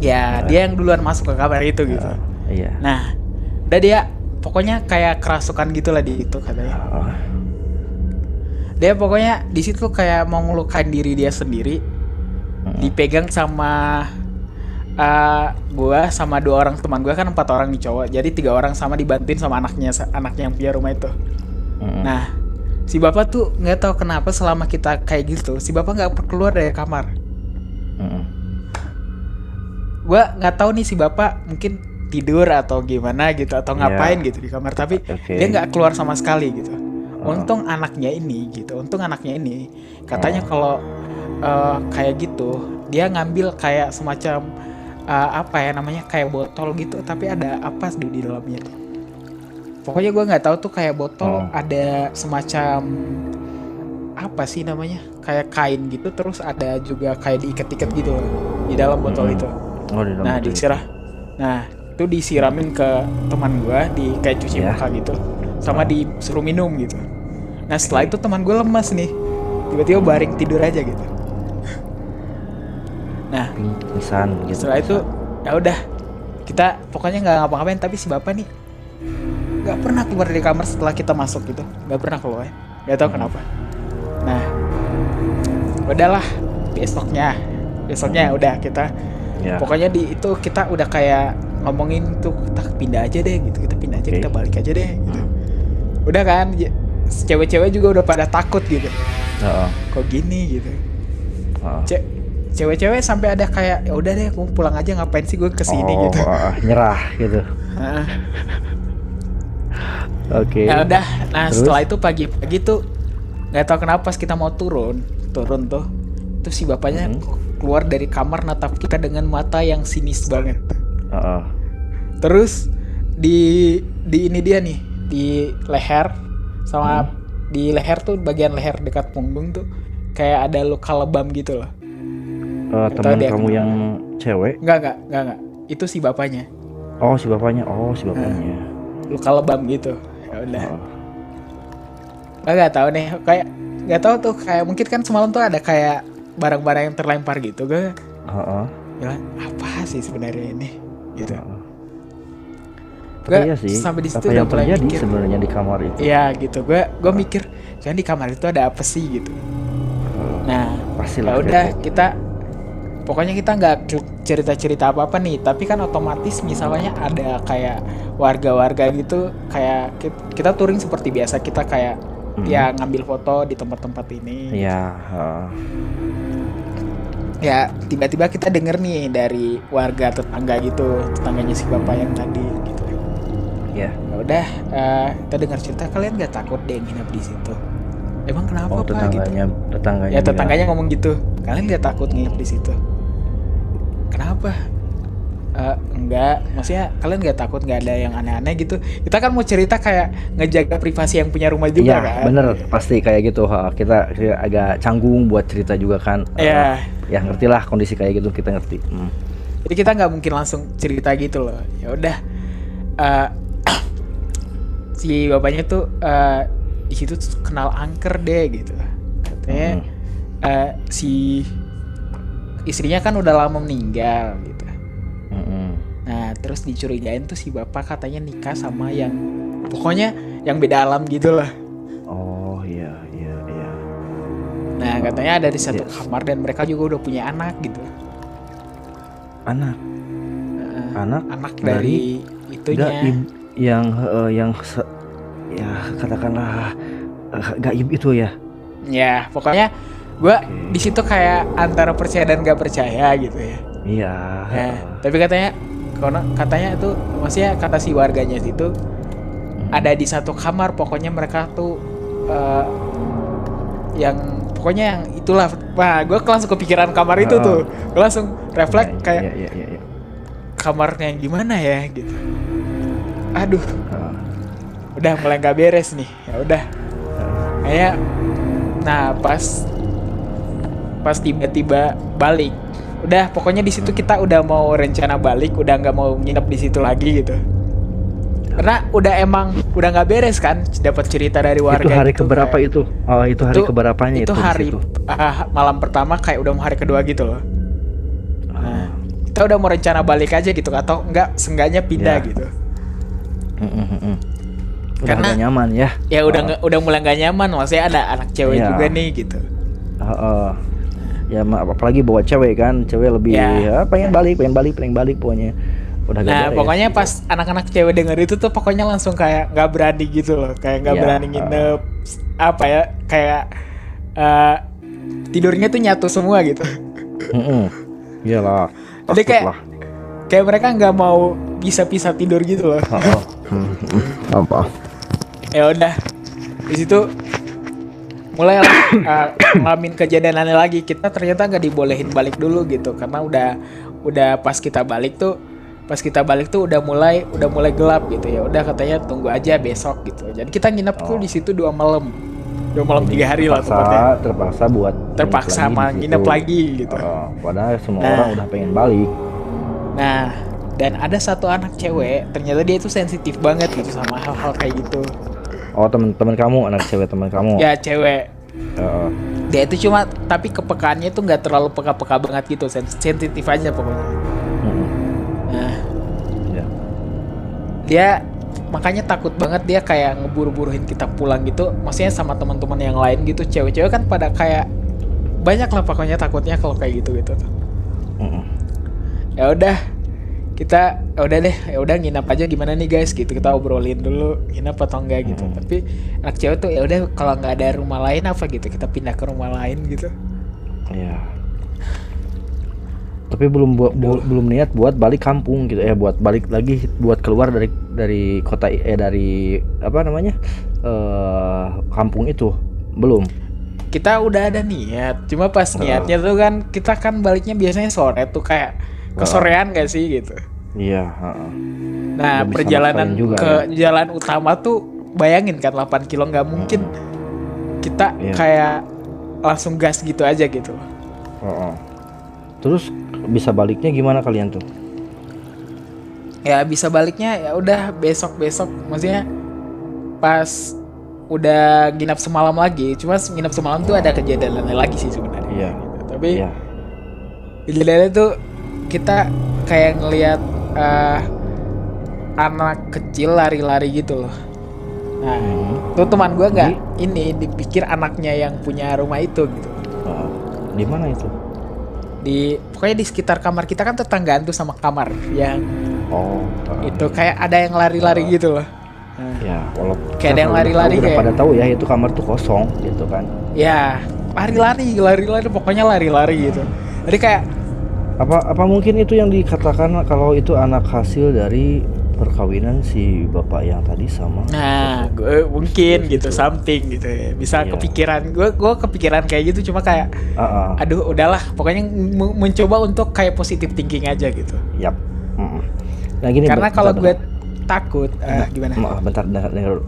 Ya dia yang duluan masuk ke kamar itu gitu. Iya. Nah, udah dia pokoknya kayak kerasukan gitulah di itu katanya. Dia pokoknya di situ kayak mau ngelukain diri dia sendiri. Dipegang sama gua sama 2 orang teman gua, kan 4 orang nih cowok. Jadi 3 orang sama dibantuin sama anaknya yang punya rumah itu. Nah, si bapak tuh nggak tahu kenapa selama kita kayak gitu, si bapak nggak keluar dari kamar. Gua nggak tahu nih si bapak mungkin tidur atau gimana gitu atau ngapain gitu di kamar, tapi dia nggak keluar sama sekali gitu. Untung anaknya ini katanya kalau kayak gitu dia ngambil kayak semacam apa ya namanya, kayak botol gitu tapi ada apa di dalamnya tuh. Pokoknya gue nggak tahu tuh kayak botol ada semacam apa sih namanya, kayak kain gitu, terus ada juga kayak diikat-ikat gitu di dalam botol itu. Nah itu disiramin ke teman gue, di kayak cuci muka gitu, sama disuruh minum gitu. Nah setelah itu teman gue lemas nih, tiba-tiba baring tidur aja gitu. Nah Pingsan gitu. setelah itu ya udah kita pokoknya nggak ngapa-ngapain, tapi si bapak nih nggak pernah keluar dari kamar setelah kita masuk gitu, nggak pernah keluar, nggak tahu kenapa. Nah udahlah, besoknya udah kita pokoknya di itu kita udah kayak ngomongin tuh kita pindah aja deh gitu, kita balik aja deh gitu. Udah kan cewek-cewek juga udah pada takut gitu. Kok gini gitu. Cewek-cewek sampai ada kayak ya udah deh aku pulang aja, ngapain sih gue kesini gitu. Nyerah gitu. Oke. Ya udah. Nah setelah itu pagi-pagi tuh nggak tahu kenapa pas kita mau turun tuh si bapaknya keluar dari kamar natap kita dengan mata yang sinis banget. Terus di ini dia nih di leher sama di leher tuh, bagian leher dekat punggung tuh kayak ada luka lebam gitu loh. Teman kamu yang cewek? Enggak. Itu si bapaknya. Oh, si bapaknya. Luka lebam gitu. Ya udah. Enggak tahu nih, kayak enggak tahu tuh, kayak mungkin kan semalam tuh ada kayak barang-barang yang terlempar gitu, gue. bilang apa sih sebenarnya ini gitu. Tapi iya sih, sampai di situ apa udah yang mulai terjadi mikir. sebenarnya di kamar itu? Iya gitu, gue mikir jangan di kamar itu ada apa sih gitu. Nah Pastilah ya udah kepo. kita pokoknya kita nggak cerita-cerita apa-apa nih, tapi kan otomatis misalnya ada kayak warga-warga gitu, kayak kita touring seperti biasa, kita kayak ya ngambil foto di tempat-tempat ini. Iya. Ya tiba-tiba kita denger nih dari warga tetangga gitu, tetangganya si bapak yang tadi gitu. Iya. Ya udah, kita dengar cerita, kalian nggak takut deh nginep di situ? Emang kenapa Oh, pak gitu? tetangganya. Ya tetangganya ngomong gitu, kalian nggak takut nginep di situ? Kenapa? Enggak, maksudnya kalian nggak takut nggak ada yang aneh-aneh gitu? Kita kan mau cerita kayak ngejaga privasi yang punya rumah juga Iya, kan? bener, pasti kayak gitu. Kita agak canggung buat cerita juga kan. Iya. Ya ngerti lah kondisi kayak gitu, kita ngerti. Jadi kita nggak mungkin langsung cerita gitu loh. Ya udah, si bapaknya tuh di situ tuh kenal angker deh gitu. Katanya si istrinya kan udah lama meninggal gitu. Nah terus dicurigain tuh si bapak katanya nikah sama yang pokoknya yang beda alam gitu lah. Oh iya. Nah katanya ada di satu kamar dan mereka juga udah punya anak gitu. Anak Dari itunya. gaib yang ya katakanlah gaib itu ya. Ya pokoknya gue di situ kayak antara percaya dan gak percaya gitu ya. Iya. Nah, tapi katanya tuh maksudnya kata si warganya situ ada di satu kamar, pokoknya mereka tuh yang pokoknya yang itulah. Wah gue langsung kepikiran kamar itu tuh, gue langsung refleks kayak Iya. kamarnya yang gimana ya gitu. Aduh, udah mulai nggak beres nih. Ya udah, kayak nah pas tiba-tiba balik. Udah pokoknya di situ kita udah mau rencana balik, udah nggak mau nginep di situ lagi gitu. Karena udah nggak beres kan, dapat cerita dari warga. Itu hari gitu, keberapa kayak, itu? Oh itu hari keberapanya itu? Itu di hari situ? malam pertama kayak udah mau hari kedua gitu loh. Nah, kita udah mau rencana balik aja gitu atau enggak seenggaknya pindah Ya. gitu. Udah Karena- agak nyaman ya? Ya udah mulai nggak nyaman, maksudnya ada anak cewek Iya. juga nih gitu. Ya apalagi bawa cewek kan, cewek lebih Ya. pengen balik pokoknya. Udah gak Nah beres, pokoknya gitu. pas anak-anak cewek denger itu tuh pokoknya langsung kayak nggak berani gitu loh, kayak nggak Iya, berani nginep, apa ya kayak tidurnya tuh nyatu semua gitu. Iyalah. Jadi takut lah. kayak mereka nggak mau pisah-pisah tidur gitu loh. Apa? Ya udah di situ mulai ngalamin kejadian aneh lagi. Kita ternyata nggak dibolehin balik dulu gitu karena udah pas kita balik tuh udah mulai gelap gitu. Ya udah katanya tunggu aja besok gitu. Jadi kita nginep tuh di situ 2 malam 3 hari lah tepatnya. nginep lagi Terpaksa di situ. nginep lagi gitu. Padahal semua Nah. orang udah pengen balik. Nah dan ada satu anak cewek, ternyata dia itu sensitif banget gitu sama hal-hal kayak gitu. Oh teman kamu, anak cewek teman kamu. Ya cewek. Heeh. Dia itu cuma tapi kepekaannya tuh nggak terlalu peka-peka banget gitu, sensitif aja pokoknya. Nah, Iya. dia makanya takut banget, dia kayak ngeburu-buruin kita pulang gitu. Maksudnya sama teman-teman yang lain gitu, cewek-cewek kan pada kayak banyak lah pokoknya takutnya kalau kayak gitu. Ya udah nginap aja gimana nih guys gitu, kita obrolin dulu nginap atau enggak gitu. Tapi anak cewek tuh ya udah kalau nggak ada rumah lain apa gitu kita pindah ke rumah lain gitu. Iya. Tapi belum niat buat balik kampung gitu ya, buat balik lagi, buat keluar dari kota dari apa namanya kampung itu belum. Kita udah ada niat, cuma pas niatnya tuh kan kita kan baliknya biasanya sore tuh kayak kesorean gak sih gitu. Iya. Nah Nggak bisa perjalanan maksain juga, ke jalan utama tuh bayangin kan 8 kilo, nggak mungkin kita Iya. kayak langsung gas gitu aja gitu. Terus bisa baliknya gimana kalian tuh? Ya bisa baliknya ya udah besok maksudnya pas udah nginap semalam lagi. Cuma nginap semalam tuh ada kejadian lain lagi sih sebenarnya. Iya. Gitu. Tapi Iya. kejadiannya tuh kita kayak ngelihat anak kecil lari-lari gitu loh. Nah, tuh teman gue nggak ini dipikir anaknya yang punya rumah itu gitu. Di mana itu? Pokoknya di sekitar kamar kita kan tetanggaan tuh sama kamar yang itu kayak ada yang lari-lari gitu loh. Nah, ya, walaupun kayak ada yang lari-lari udah kayak pada tahu ya itu kamar tuh kosong gitu kan. Ya, lari-lari pokoknya lari-lari gitu. Jadi kayak apa mungkin itu yang dikatakan kalau itu anak hasil dari perkawinan si bapak yang tadi sama. nah, gue mungkin gitu something gitu ya. Bisa Iya. kepikiran gue kepikiran kayak gitu cuma kayak aduh udahlah pokoknya mencoba untuk kayak positive thinking aja gitu. Yap. Nah gini. Karena kalau gue bentar. takut gimana? Bentar dengar dulu.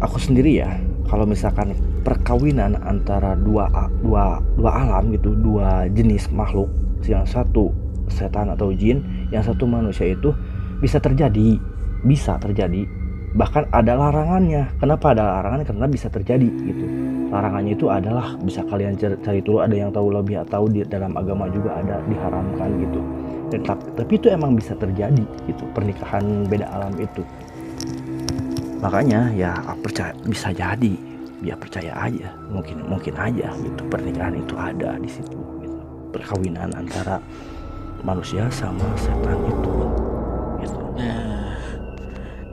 Aku sendiri ya, kalau misalkan perkawinan antara dua alam gitu, dua jenis makhluk, yang satu setan atau jin, yang satu manusia itu bisa terjadi, bahkan ada larangannya. Kenapa ada larangannya? Karena bisa terjadi gitu. Larangannya itu adalah bisa kalian cari dulu, ada yang tahu lebih atau di dalam agama juga ada diharamkan gitu. Dan tapi itu emang bisa terjadi gitu, pernikahan beda alam itu. Makanya ya percaya bisa jadi, dia percaya aja, mungkin aja gitu pernikahan itu ada di situ gitu. Perkawinan antara manusia sama setan itu gitu. Nah,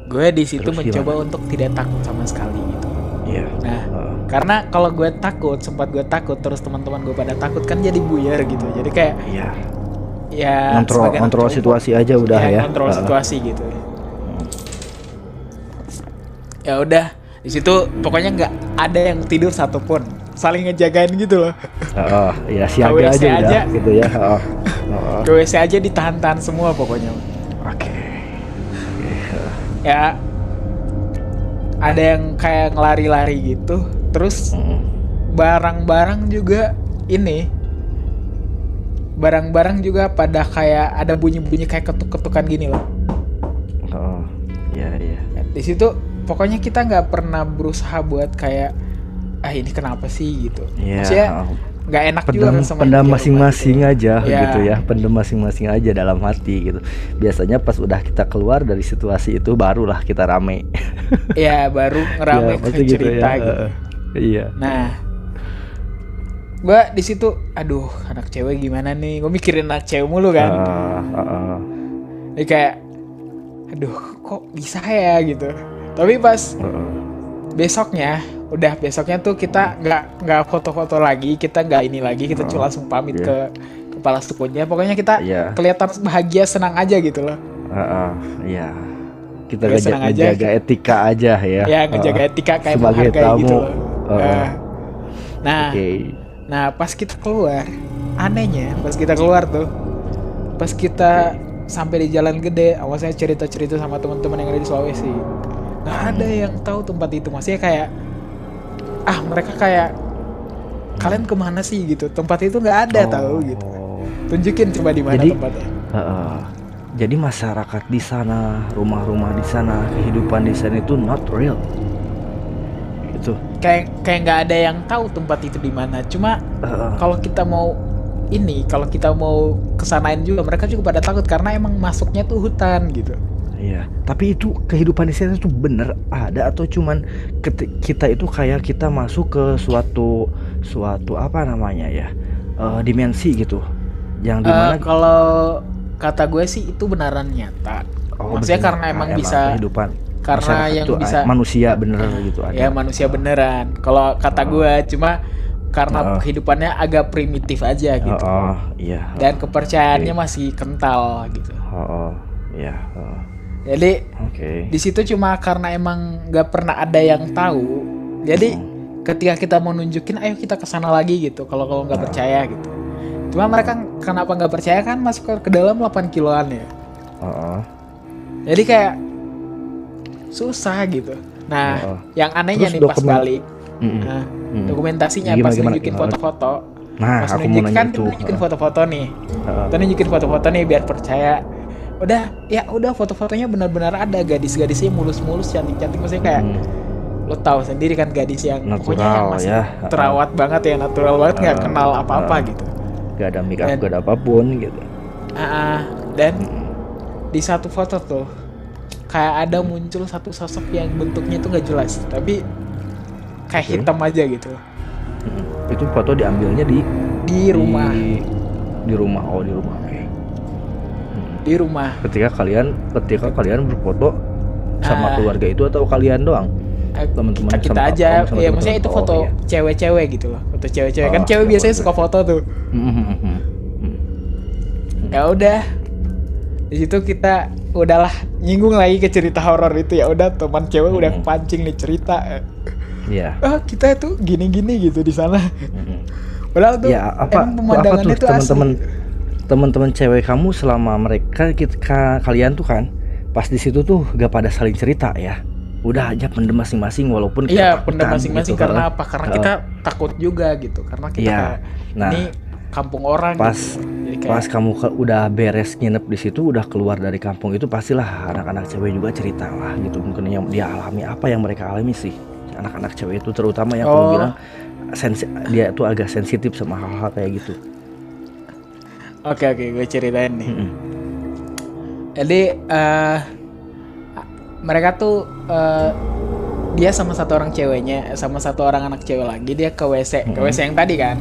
gue di situ Terus mencoba gimana? untuk tidak takut sama sekali gitu. Iya. Nah, karena kalau gue takut, sempat gue takut, terus teman-teman gue pada takut kan jadi buyar gitu. Jadi kayak Iya. ya Kontrol situasi aja udah ya. Kontrol situasi gitu. Ya udah, di situ pokoknya nggak ada yang tidur satupun, saling ngejagain gitu loh. Ya siaga WC aja aja. udah gitu ya. Ke WC aja ditahan-tahan semua pokoknya. Oke. Ya ada yang kayak ngelari-lari gitu, terus barang-barang juga ini, barang-barang juga pada kayak ada bunyi-bunyi kayak ketuk-ketukan gini loh. Iya. Di situ pokoknya kita nggak pernah berusaha buat kayak ini kenapa sih gitu. Iya. Maksudnya nggak enak juga kan sama pendam yang di masing-masing rumah aja Ya. gitu ya, pendam masing-masing aja dalam hati gitu. Biasanya pas udah kita keluar dari situasi itu barulah kita rame. Ya baru ngerame Ya, ke pasti gitu cerita ya. gitu. Iya. Nah, gue di situ, aduh anak cewek gimana nih? Gue mikirin anak cewek mulu kan. Jadi kayak, aduh kok bisa ya gitu. Tapi pas besoknya tuh kita nggak foto-foto lagi, kita nggak ini lagi, kita cuma langsung pamit ke kepala sukunya. Pokoknya kita kelihatan bahagia, senang aja gitu loh. Iya. Kita Udah senang aja. ngejaga etika aja ya. Ya ngejaga etika kayak sebagai menghargai tamu. gitu loh. Nah, Oke. nah pas kita keluar, anehnya pas kita keluar tuh, pas kita sampai di Jalan Gede, awalnya cerita-cerita sama teman-teman yang ada di Sulawesi, nggak ada yang tahu tempat itu. Maksudnya kayak mereka kayak kalian kemana sih gitu, tempat itu nggak ada tahu gitu. Tunjukin coba di mana tempatnya. Jadi masyarakat di sana, rumah-rumah di sana, kehidupan di sana itu not real. Gitu. Kayak nggak ada yang tahu tempat itu di mana. Cuma kalau kita mau kesanain juga, mereka juga pada takut karena emang masuknya tuh hutan gitu. Iya. Tapi itu kehidupan di sana itu bener ada atau cuman kita itu kayak kita masuk ke suatu apa namanya ya, dimensi gitu, yang dimana kalau kata gue sih itu beneran nyata. Maksudnya bener. karena emang bisa kehidupan karena masyarakat yang itu bisa manusia bener gitu ada. Ya manusia beneran. Kalau kata gue cuma karena kehidupannya agak primitif aja gitu. Iya. Dan kepercayaannya masih kental gitu. Iya. Jadi Oke. di situ cuma karena emang nggak pernah ada yang tahu. Jadi ketika kita mau nunjukin, ayo kita kesana lagi gitu. Kalau nggak percaya gitu. Cuma mereka kenapa nggak percaya kan masuk ke dalam 8 kiloan ya. Jadi kayak susah gitu. Nah, yang anehnya Terus nih pas balik, dokumentasinya pas Gimana? nunjukin foto-foto. Nah, Pas aku mau nunjukin nanya kan itu. nunjukin foto-foto nih. Kita nunjukin foto-foto nih biar percaya. Udah foto-fotonya benar-benar ada gadis-gadisnya mulus-mulus cantik-cantik, maksudnya kayak lo tahu sendiri kan gadis yang pokoknya yang Natural masih ya. terawat banget ya, natural banget, nggak kenal apa-apa gitu. gak ada make up, Dan- gak ada apapun gitu. Dan di satu foto tuh kayak ada muncul satu sosok yang bentuknya tuh nggak jelas, tapi kayak Oke. hitam aja gitu Itu foto diambilnya di rumah, di rumah. Oh, di rumah. Oke. di rumah. Ketika kalian berfoto sama Ah. keluarga itu atau kalian doang? Teman-teman kita sama aja, kamu sama ya maksudnya itu teman-teman. foto Oh, iya. cewek-cewek gitu loh, foto cewek-cewek kan Oh, cewek ya biasanya boleh. suka foto tuh. Ya udah, di situ kita udahlah nyinggung lagi ke cerita horor itu, ya udah teman cewek udah kepancing nih cerita. Iya. Kita tuh gini-gini gitu di sana. Padahal tuh Ya apa emang pemandangannya tuh teman-teman asli. teman-teman cewek kamu selama mereka kalian tuh kan pas di situ tuh gak pada saling cerita ya, udah aja pendem masing-masing walaupun Iya, ketakutan pendam masing-masing gitu, karena apa? Karena kita takut juga gitu. Karena kita Iya. kayak, Nah, ini kampung orang pas gitu. Jadi kayak, pas kamu udah beres nginep di situ, udah keluar dari kampung itu, pastilah anak-anak cewek juga cerita lah gitu, mungkin yang dia alami apa yang mereka alami sih, anak-anak cewek itu terutama yang kamu bilang dia tuh agak sensitif sama hal-hal kayak gitu. Oke, gue ceritain nih. Mm-mm. Jadi mereka tuh dia sama satu orang ceweknya, sama satu orang anak cewek lagi, dia ke WC, ke WC yang tadi kan.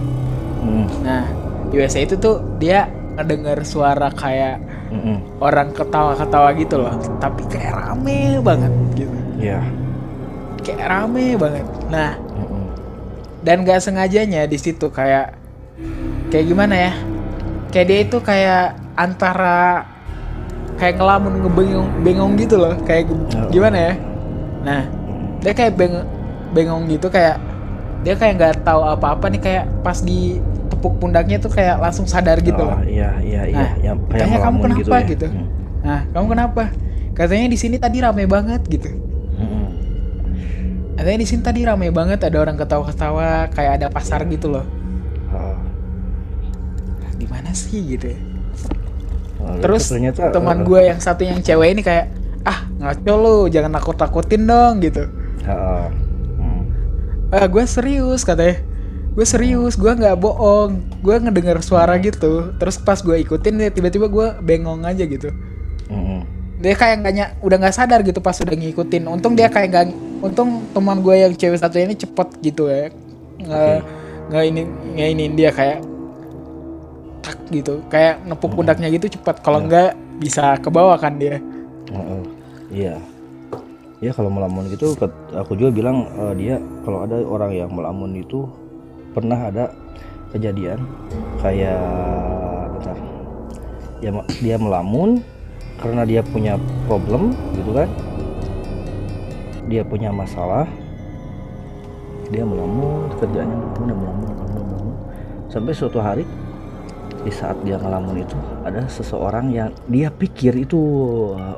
Mm-mm. Nah, di WC itu tuh dia ngedenger suara kayak Mm-mm. orang ketawa-ketawa gitu loh, tapi kayak rame banget gitu. Iya. Kayak rame banget. Nah, Mm-mm. dan gak sengajanya di situ kayak gimana ya? Kayak dia itu kayak antara kayak ngelamun ngebengong gitu loh, kayak gimana ya? Nah, dia kayak bengong gitu, kayak dia kayak nggak tahu apa-apa nih, kayak pas di tepuk pundaknya tuh kayak langsung sadar gitu loh. Iya. Nah, Yang kayak tanya kamu melamun kenapa ya. gitu. Nah, kamu kenapa? Katanya di sini tadi rame banget gitu. Mm-mm. Katanya di sini tadi rame banget, ada orang ketawa-ketawa, kayak ada pasar gitu loh. Oh. Di mana sih gitu ya? Oh, Terus ternyata, teman gue yang satu yang cewek ini kayak, ngaco lu, jangan nakut-nakutin dong gitu. Gue serius katanya. Gue serius, gue nggak bohong. Gue ngedengar suara gitu. Terus pas gue ikutin, tiba-tiba gue bengong aja gitu. Dia kayak udah nggak sadar gitu pas udah ngikutin. Untung dia kayak untung teman gue yang cewek satu ini cepet gitu ya. Nggak dia kayak tak gitu, kayak nepuk pundaknya gitu cepat. Kalau nggak bisa ke bawah kan dia. Iya. Ya kalau melamun gitu, aku juga bilang dia kalau ada orang yang melamun itu pernah ada kejadian kayak bentar. Dia melamun karena dia punya problem gitu kan. Dia punya masalah. Dia melamun, kerjanya melamun. Sampai suatu hari di saat dia ngelamun itu ada seseorang yang dia pikir itu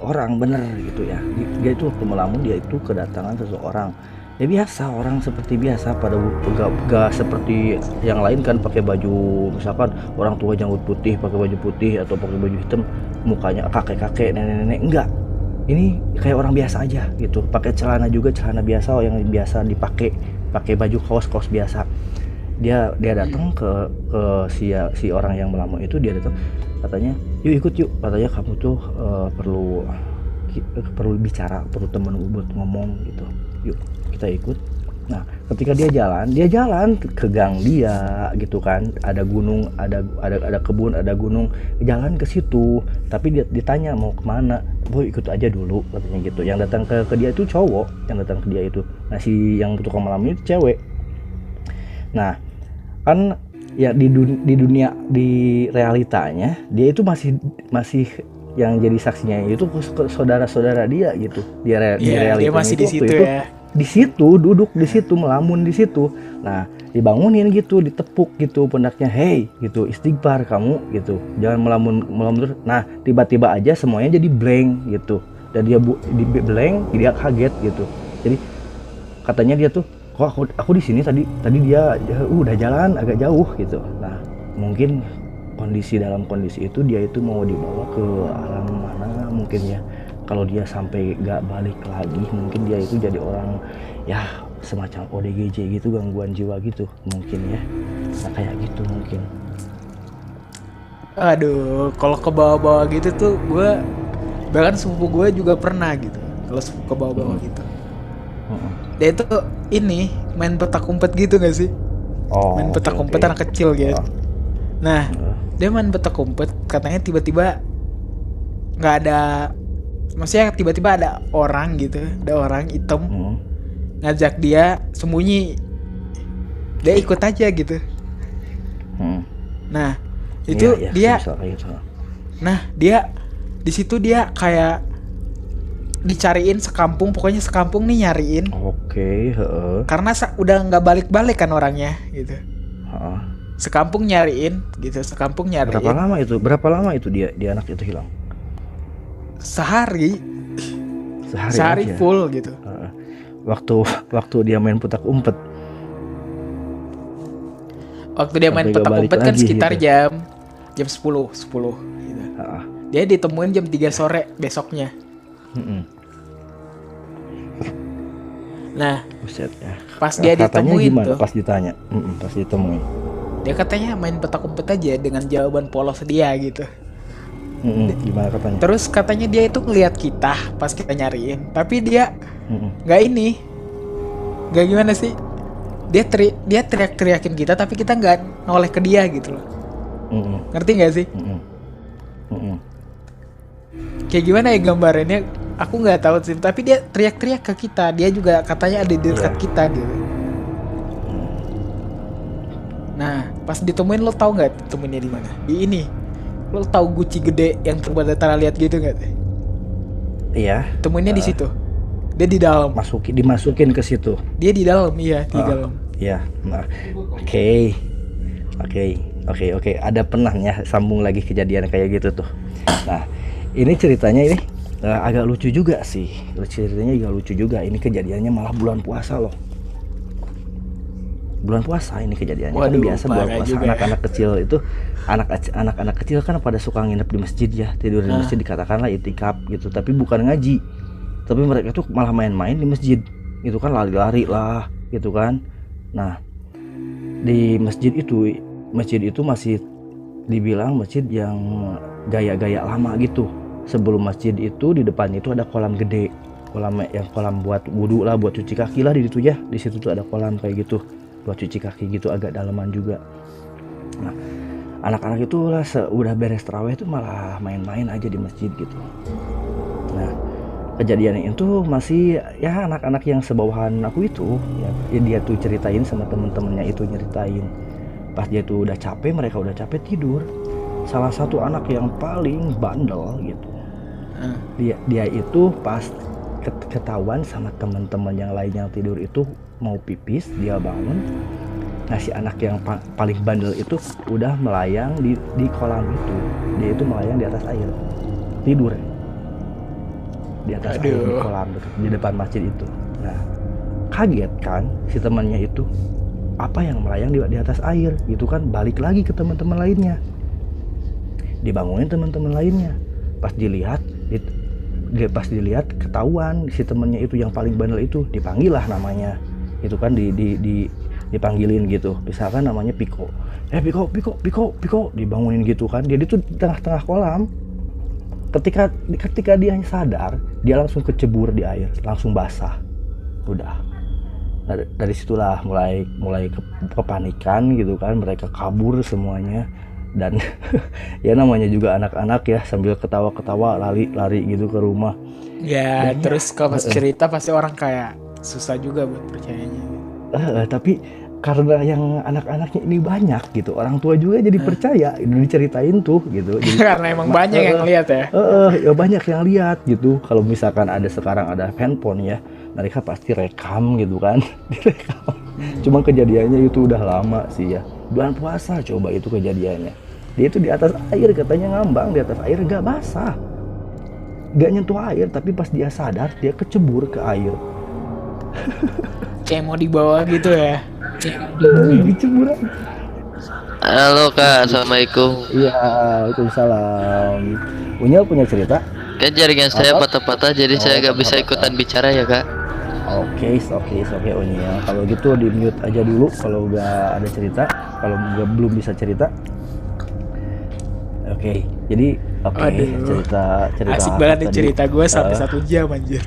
orang bener gitu ya. Dia itu waktu melamun dia itu kedatangan seseorang. Ya biasa, orang seperti biasa, pada gak seperti yang lain kan pakai baju, misalkan orang tua janggut putih pakai baju putih atau pakai baju hitam, mukanya kakek-kakek, nenek-nenek. Enggak. Ini kayak orang biasa aja gitu. Pakai celana juga, celana biasa yang biasa dipakai, pakai baju kaos biasa. Dia datang ke si orang yang melamun itu, dia datang katanya, yuk ikut yuk, katanya kamu tuh perlu bicara, perlu temen buat ngomong gitu, yuk kita ikut. Nah ketika dia jalan ke gang dia gitu kan, ada gunung, ada kebun, ada gunung, jalan ke situ, tapi dia ditanya mau kemana, boy ikut aja dulu katanya gitu. Yang datang ke dia itu cowok, yang datang ke dia itu. Nah si yang tukang melamun itu cewek. Nah kan ya di dunia, di realitanya dia itu masih yang jadi saksinya itu saudara-saudara dia gitu. Di realitanya dia masih di situ itu, ya. Di situ duduk di situ, melamun di situ. Nah dibangunin gitu, ditepuk gitu pundaknya, hey gitu, istighfar kamu gitu, jangan melamun terus. Nah tiba-tiba aja semuanya jadi blank gitu, dan dia blank, dia kaget gitu. Jadi katanya dia tuh, kok aku di sini tadi dia udah jalan agak jauh gitu. Nah mungkin dalam kondisi itu dia itu mau dibawa ke alam mana mungkin ya. Kalau dia sampai gak balik lagi, mungkin dia itu jadi orang ya semacam ODGJ gitu, gangguan jiwa gitu mungkin ya. Nah kayak gitu mungkin. Aduh, kalau ke bawah-bawah gitu tuh gue, bahkan sepupu gue juga pernah gitu. Kalau sepupu ke bawah-bawah gitu. Dia itu ini main petak umpet gitu gak sih? Main petak umpet anak kecil gitu. Nah, dia main petak umpet, katanya tiba-tiba nggak ada, maksudnya tiba-tiba ada orang gitu, ada orang hitam ngajak dia sembunyi, dia ikut aja gitu. Nah itu dia, nah dia di situ dia kayak dicariin sekampung, pokoknya sekampung nih nyariin. Karena udah nggak balik-balik kan orangnya gitu. Sekampung nyariin gitu, sekampung nyariin. Berapa lama itu dia anak itu hilang? Sehari aja. Full gitu. Waktu dia main petak umpet. Waktu dia main petak umpet kan sekitar gitu. jam 10 gitu. Dia ditemuin jam 3 sore besoknya. Nah, buset, ya. Pas dia ditemuin tuh, pas ditemuin, dia katanya main petak umpet aja dengan jawaban polos dia gitu. Gimana katanya? Terus katanya dia itu ngelihat kita pas kita nyariin, tapi dia nggak gimana sih? Dia teriak-teriakin kita, tapi kita nggak noleh ke dia gitu loh. Ngerti nggak sih? Kayak gimana ya gambarannya? Aku nggak tahu sih, tapi dia teriak-teriak ke kita. Dia juga katanya ada di dekat kita gitu. Nah, pas ditemuin, lo tau nggak ditemuinnya di mana? Di ini. Lo tau guci gede yang Tara lihat gitu nggak? Iya. Temuinnya di situ. Dia di dalam. Dimasukin ke situ. Dia di dalam, iya, di dalam. Iya. Nah, oke. Ada pernah ya, sambung lagi kejadian kayak gitu tuh. Nah, ini ceritanya ini agak lucu juga sih. Ceritanya agak lucu juga. Ini kejadiannya malah bulan puasa loh. Bulan puasa ini kejadiannya. Waduh, kan biasa bulan puasa juga. Anak-anak kecil itu, anak-anak kecil kan pada suka nginep di masjid ya. Tidur di masjid dikatakanlah itikaf gitu. Tapi bukan ngaji. Tapi mereka tuh malah main-main di masjid. Itu kan lari-lari lah gitu kan. Nah, di masjid itu masih dibilang masjid yang gaya-gaya lama gitu. Sebelum masjid itu di depan itu ada kolam gede, kolam buat wudhu lah, buat cuci kaki lah di situ ya. Di situ tuh ada kolam kayak gitu buat cuci kaki gitu, agak dalaman juga. Nah, anak-anak itu lah udah beres tarawih itu malah main-main aja di masjid gitu. Nah, kejadian itu masih ya anak-anak yang sebawahan aku itu ya dia tuh ceritain sama temen-temennya itu, nyeritain pas dia tuh udah capek, mereka udah capek tidur. Salah satu anak yang paling bandel gitu, dia itu pas ketahuan sama teman-teman yang lain yang tidur itu mau pipis, dia bangun. Nah, si anak yang paling bandel itu udah melayang di kolam itu. Dia itu melayang di atas air, tidur di atas air di kolam di depan masjid itu. Nah, kaget kan si temannya itu, apa yang melayang di atas air gitu kan. Balik lagi ke teman-teman lainnya, dibangunin teman-teman lainnya. Pas dilihat ketahuan si temennya itu yang paling bandel itu, dipanggil lah namanya itu kan, dipanggilin gitu. Misalkan namanya Piko, Piko, dibangunin gitu kan. Dia itu di tengah-tengah kolam. Ketika dia sadar, dia langsung kecebur di air, langsung basah. Udah dari situlah mulai kepanikan gitu kan. Mereka kabur semuanya. Dan ya namanya juga anak-anak ya, sambil ketawa-ketawa lari gitu ke rumah. Ya, dan terus kalau pas cerita pasti orang kayak susah juga buat percayanya. Tapi karena yang anak-anaknya ini banyak gitu, orang tua juga jadi percaya, diceritain tuh gitu. Jadi, karena emang banyak yang lihat ya. Ya banyak yang lihat gitu. Kalau misalkan sekarang ada handphone ya, mereka pasti rekam gitu kan, direkam. Cuma kejadiannya itu udah lama sih ya. Bulan puasa coba itu kejadiannya. Dia itu di atas air, katanya ngambang di atas air, gak basah, gak nyentuh air, tapi pas dia sadar dia kecebur ke air. Kayak mau dibawa gitu ya. Keceburan. Halo Kak, assalamualaikum. Iya, waalaikumsalam. Punya cerita? Kan jaringan saya patah-patah, jadi saya gak bisa ikutan bicara ya Kak. Oke, Unya. Kalau gitu di mute aja dulu kalau udah ada cerita. Kalau belum bisa cerita, Oke, jadi Aduh. cerita Asik banget nih tadi. cerita gue sampai 1 jam anjir.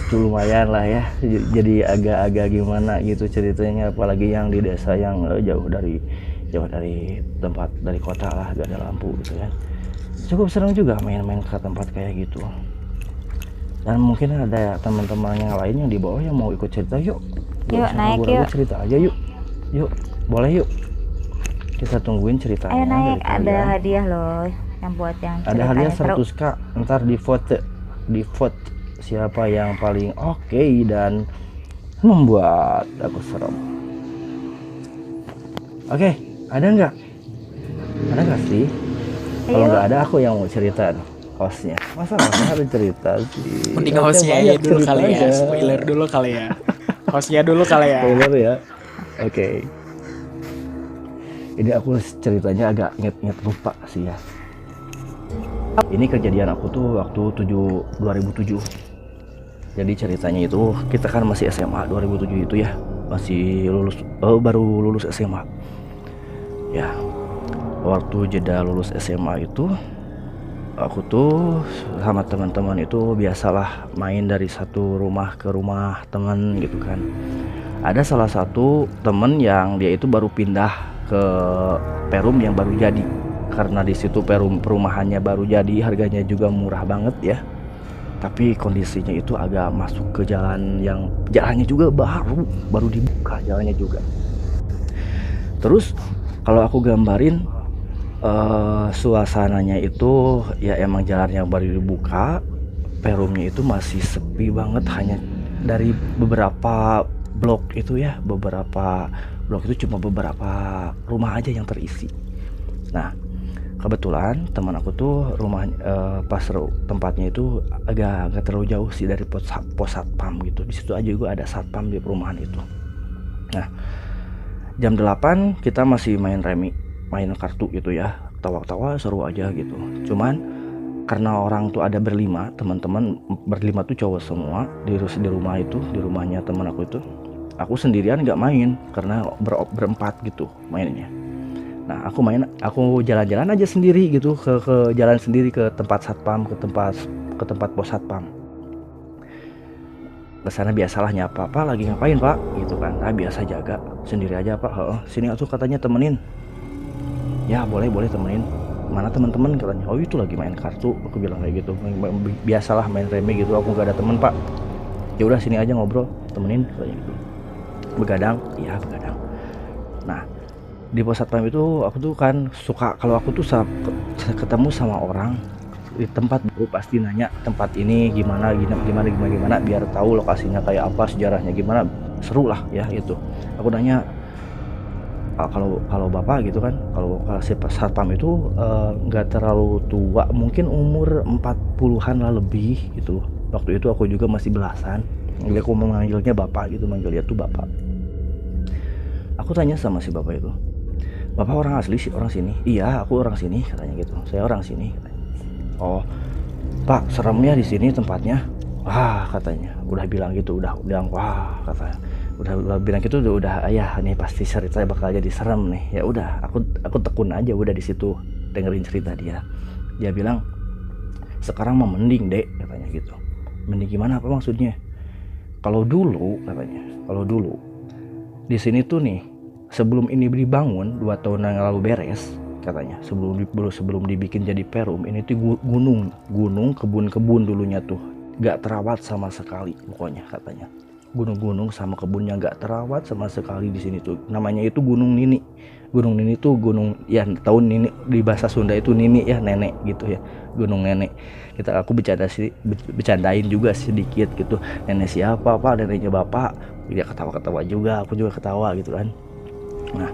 Lumayan lah ya, jadi agak-agak gimana gitu ceritanya, apalagi yang di desa yang jauh dari tempat, dari kota lah, gak ada lampu gitu kan. Cukup senang juga main-main ke tempat kayak gitu. Dan mungkin ada teman-teman yang lain yang di bawah yang mau ikut cerita. Yuk naik ragu-ragu, yuk. cerita aja yuk boleh yuk, kita tungguin ceritanya. Ayo naik, dari ada kalian. hadiah loh yang buat yang Ada hadiah ceritanya seru. 100k, ntar di vote siapa yang paling oke dan membuat aku serem. Oke, ada nggak sih? Kalau Ayo. nggak ada, aku yang mau cerita nih, hostnya. Masa harus cerita sih? Mending Oke, hostnya aja banyak dulu kali ya. ceritanya. Spoiler dulu kali ya. Hostnya dulu kali ya. Spoiler ya. Oke. Ini aku ceritanya agak inget lupa sih ya. Ini kejadian aku tuh waktu 2007. Jadi ceritanya itu kita kan masih SMA 2007 itu ya. Masih baru lulus SMA. Ya. Waktu jeda lulus SMA itu aku tuh sama teman-teman itu biasalah main dari satu rumah ke rumah teman gitu kan. Ada salah satu temen yang dia itu baru pindah ke Perum yang baru jadi, karena di situ perumahannya baru jadi, harganya juga murah banget ya, tapi kondisinya itu agak masuk ke jalannya juga baru dibuka jalannya juga. Terus kalau aku gambarin suasananya itu ya emang jalannya baru dibuka, Perumnya itu masih sepi banget, hanya dari beberapa blok itu ya, beberapa blok itu cuma beberapa rumah aja yang terisi. Nah kebetulan teman aku tuh tempatnya itu agak terlalu jauh sih dari pos satpam gitu. Di situ aja juga ada satpam di perumahan itu. Nah jam 8 kita masih main kartu gitu ya, ketawa-ketawa seru aja gitu. Cuman karena orang tuh ada berlima, teman-teman berlima tuh cowok semua di rumah itu, di rumahnya teman aku itu. Aku sendirian nggak main karena berempat gitu mainnya. Nah aku jalan-jalan aja sendiri gitu, ke jalan sendiri ke tempat satpam, ke tempat pos satpam. Kesana biasalah nyapa, Pak lagi ngapain Pak gitu kan. Nah biasa jaga sendiri aja Pak. Sini aku katanya temenin. Ya boleh temenin. Mana teman-teman katanya. Oh itu lagi main kartu, aku bilang kayak gitu. Biasalah main reme gitu, aku nggak ada temen Pak. Ya udah sini aja ngobrol, temenin katanya gitu. Begadang. Nah di pos satpam itu aku tuh kan suka, kalau aku tuh ketemu sama orang di tempat baru pasti nanya tempat ini gimana, biar tahu lokasinya kayak apa, sejarahnya gimana, seru lah ya itu. Aku nanya kalau bapak gitu kan, kalau si satpam itu nggak terlalu tua, mungkin umur 40-an lah lebih gitu. Waktu itu aku juga masih belasan, jadi aku memanggilnya bapak gitu, manggil dia tuh bapak. Aku tanya sama si bapak itu, bapak orang asli sih, orang sini? Iya aku orang sini katanya gitu, saya orang sini katanya. Oh Pak seremnya di sini tempatnya. Wah katanya, udah bilang gitu, udah wah katanya, udah bilang gitu, udah ayah nih pasti cerita bakal jadi serem nih. Ya udah aku tekun aja udah di situ dengerin cerita dia. Dia bilang sekarang mah mending Dek katanya gitu. Mending gimana, apa maksudnya? Kalau dulu katanya, di sini tuh nih sebelum ini dibangun 2 tahun yang lalu beres katanya, sebelum dibikin jadi Perum, ini tuh gunung kebun dulunya tuh gak terawat sama sekali pokoknya katanya. Gunung sama kebunnya gak terawat sama sekali di sini tuh. Namanya itu Gunung Nini. Gunung Nini tuh gunung ya, tahun Nini di bahasa Sunda itu Nini ya, nenek gitu ya, gunung nenek. Aku bercandain juga sedikit gitu, nenek siapa Pak, neneknya bapak. Dia ketawa juga, aku juga ketawa gitu kan. Nah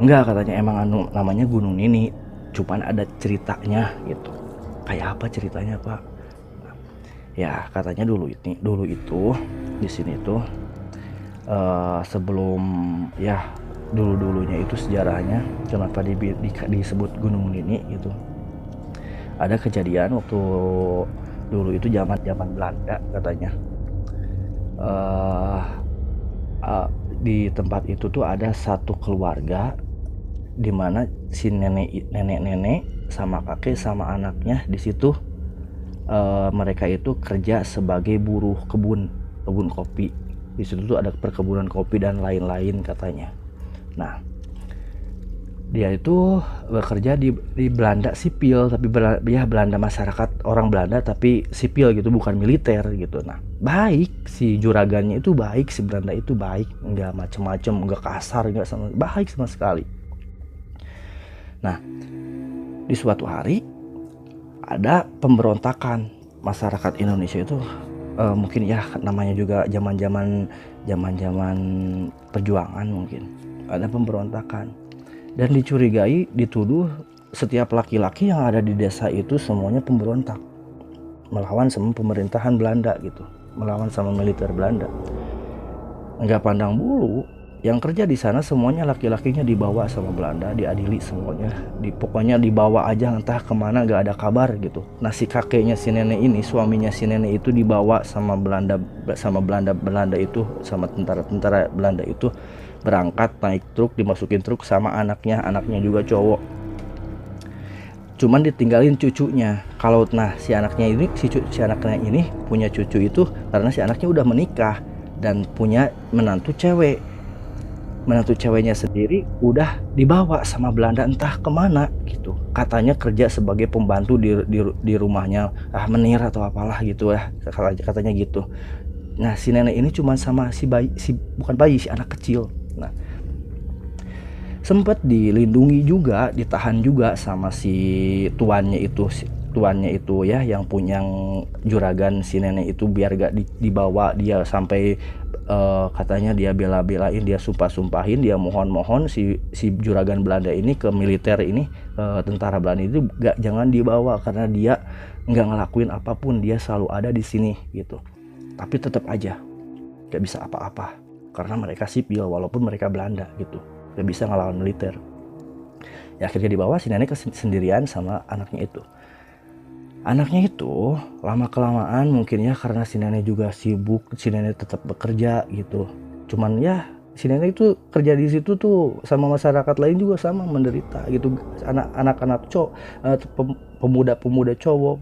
enggak katanya, emang namanya Gunung Nini, cuman ada ceritanya gitu. Kayak apa ceritanya Pak? Nah, ya katanya dulu itu di sini tuh sebelum ya dulunya itu sejarahnya kenapa disebut Gunung Nini gitu. Ada kejadian waktu dulu itu zaman Belanda katanya. Di tempat itu tuh ada satu keluarga di mana si nenek sama kakek sama anaknya di situ. Mereka itu kerja sebagai buruh kebun kopi. Di situ tuh ada perkebunan kopi dan lain-lain katanya. Nah, dia itu bekerja di Belanda sipil, tapi Belanda masyarakat orang Belanda tapi sipil gitu, bukan militer gitu. Nah, baik si juragannya itu baik, si Belanda itu baik, nggak macem-macem, nggak kasar, nggak baik sama sekali. Nah, di suatu hari ada pemberontakan masyarakat Indonesia itu, mungkin ya namanya juga zaman perjuangan, mungkin ada pemberontakan dan dicurigai, dituduh setiap laki-laki yang ada di desa itu semuanya pemberontak, melawan sama pemerintahan Belanda gitu, melawan sama militer Belanda. Nggak pandang bulu, yang kerja di sana semuanya laki-lakinya dibawa sama Belanda, diadili semuanya, pokoknya dibawa aja entah kemana, nggak ada kabar gitu. Nah, si kakeknya si nenek ini, suaminya si nenek itu dibawa sama Belanda itu, sama tentara Belanda itu, berangkat naik truk, dimasukin truk sama anaknya juga cowok. Cuman ditinggalin cucunya. Kalau si anaknya ini punya cucu itu karena si anaknya udah menikah dan punya menantu cewek. Menantu ceweknya sendiri udah dibawa sama Belanda entah kemana gitu. Katanya kerja sebagai pembantu di rumahnya menir atau apalah gitu ya, katanya gitu. Nah, si nenek ini cuma sama si anak kecil. Nah, sempat dilindungi juga, ditahan juga sama si tuannya itu ya, yang punya juragan si nenek itu, biar gak dibawa dia sampai katanya dia bela-belain, dia sumpah-sumpahin, dia mohon-mohon si juragan Belanda ini ke militer ini, tentara Belanda itu jangan dibawa karena dia nggak ngelakuin apapun, dia selalu ada di sini gitu. Tapi tetap aja gak bisa apa-apa karena mereka sipil walaupun mereka Belanda gitu, gak bisa ngelawan militer. Ya, akhirnya dibawa si nenek sendirian sama anaknya itu. Anaknya itu lama-kelamaan mungkin ya karena si nenek juga sibuk, si nenek tetap bekerja gitu. Cuman ya si nenek itu kerja di situ tuh sama masyarakat lain juga sama menderita gitu. Anak-anak pemuda-pemuda cowok,